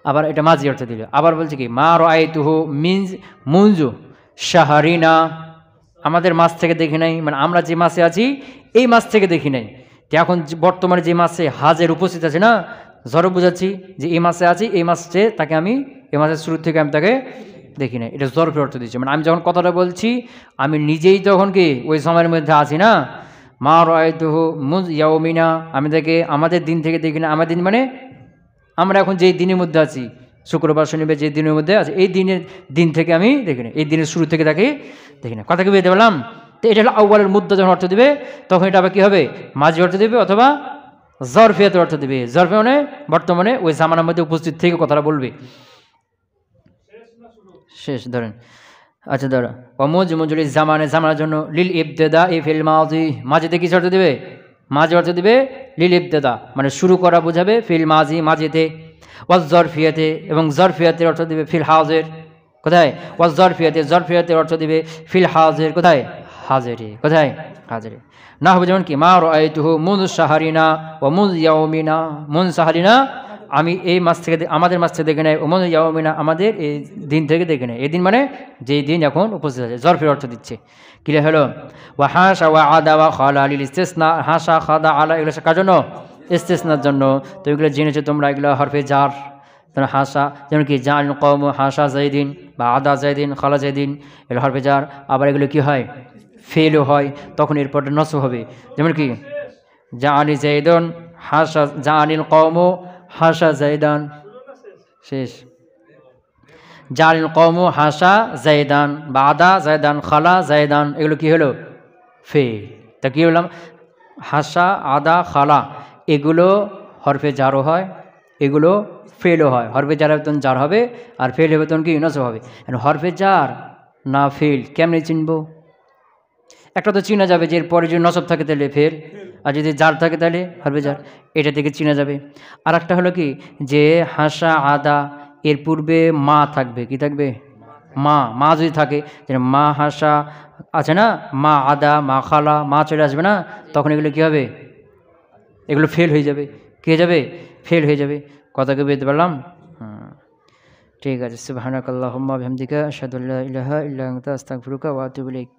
আবার এটা মাজি অর্থ দিবে। আবার বলছে কি মা রাআইতুহু মুনজু শাহরিনা, আমাদের মাস থেকে দেখি নাই, মানে আমরা যে মাসে আছি এই মাস থেকে দেখি নাই। তো এখন বর্তমানে যে মাসে হাজের উপস্থিত আছে না, জরফ বুঝাচ্ছি যে এই মাসে আছি, এই মাসে তাকে আমি, এই মাসের শুরু থেকে আমি তাকে দেখি নাই, এটা জরফের অর্থ দিচ্ছে। মানে আমি যখন কথাটা বলছি আমি নিজেই তখন কি ওই সময়ের মধ্যে আছি না। মা রাআইতুহু মুজ ইয়াউমিনা, আমি তাকে আমাদের দিন থেকে দেখি না। আমাদের দিন মানে আমরা এখন যেই দিনের মধ্যে আছি, শুক্রবার শনিবার যে দিনের মধ্যে আছে, এই দিন থেকে আমি দেখি না, এই দিনের শুরু থেকে তাকে দেখি না। কথা কি বুঝতে পারলাম? তো এটা হলো আউয়ালের মুদ্দা যখন অর্থ দিবে, তখন এটা আবার কী হবে? মাঝি অর্থ দেবে অথবা জরফিয়াতের অর্থ দেবে। জরফে মানে বর্তমানে ওই জামানার মধ্যে উপস্থিত থেকে কথাটা বলবে। শেষ ধরেন। আচ্ছা ধরো মুজমুজুল জামানে, জামানার জন্য লিল ইবতিদা ফিল মাজি, মাজিতে কি অর্থ দেবে? মাজি অর্থ দিবে লিল ইবতিদা, মানে শুরু করা বোঝাবে, ফিল মাজি মাজিতে। ওয়াজ জরফিয়াতে, এবং জরফিয়াতের অর্থ দিবে ফিল হাজির। কোথায়? ওয়াজ জরফিয়াতে, জরফিয়াতের অর্থ দিবে ফিল হাজির। কোথায়? হাজিরে। কোথায়? হাজিরে। না হবে যেমন কি মা রাআইতুহু মুজ শাহরিনা ওয়া মুজ ইয়াউমিনা, মুজ শাহরিনা আমি এই মাস থেকে, আমাদের মাস থেকে দেখে নেয়, ওমন ইয়াউমিনা আমাদের এই দিন থেকে দেখে নেয়। এই দিন মানে যেই দিন এখন উপস্থিত আছে, জরফের অর্থ দিচ্ছে। ক্লিয়ার হলো? ওয়া হাসা ওয়া আদা ওয়া খালা লিল ইস্তিসনা, হাসা খাদা আলা এগুলো কার জন্য? ইস্তিসনার জন্য। তো এগুলো জেনেছো তোমরা, এগুলো হরফে জার। হাসা যেমন কি জাল কওম হাসা জাইদিন, বা আদা জায়দিন খালা জায়দিন এগুলো হরফে জার। আবার এগুলো কি হয়, ফেলও হয়, তখন এরপর নসব হবে। যেমন কি জাআনি জাইদুন হাসা, জাআনিল কওমু হাসা জাইদান, শেষ। জাআনিল কওমু হাসা জাইদান বা আদা জাইদান খালা জাইদান, এগুলো কি হলো, ফেল। তা কি হলাম, হাসা আদা খালা এগুলো হরফে জারও হয়, এগুলো ফেলও হয়। হরফে জার বেতন জার হবে, আর ফেল হবে তখন কি নসব হবে। হরফে জার না ফেল কেমনে চিনবো? একটা তো চিনা যাবে যে এরপরে যদি নসব থাকে তাহলে ফেল, আর যদি জার থাকে তাহলে হরফে জার, এটা থেকে চিনা যাবে। আর একটা হলো কি যে হাসা আদা এর পূর্বে মা থাকবে, কি থাকবে, মা। মা যদি থাকে মা হাসা আছে না, মা আদা মা খালা, মা চলে আসবে না, তখন এগুলো কী হবে, এগুলো ফেল হয়ে যাবে। কী হয়ে যাবে, ফেল হয়ে যাবে। কথা কি বুঝতে পারলাম? ঠিক আছে। সুবহানাকাল্লাহুম্মা বিহামদিকা আশহাদু আল্লা ইলাহা ইল্লা আনতা আস্তাগফিরুকা ওয়া আতুবু ইলাইক।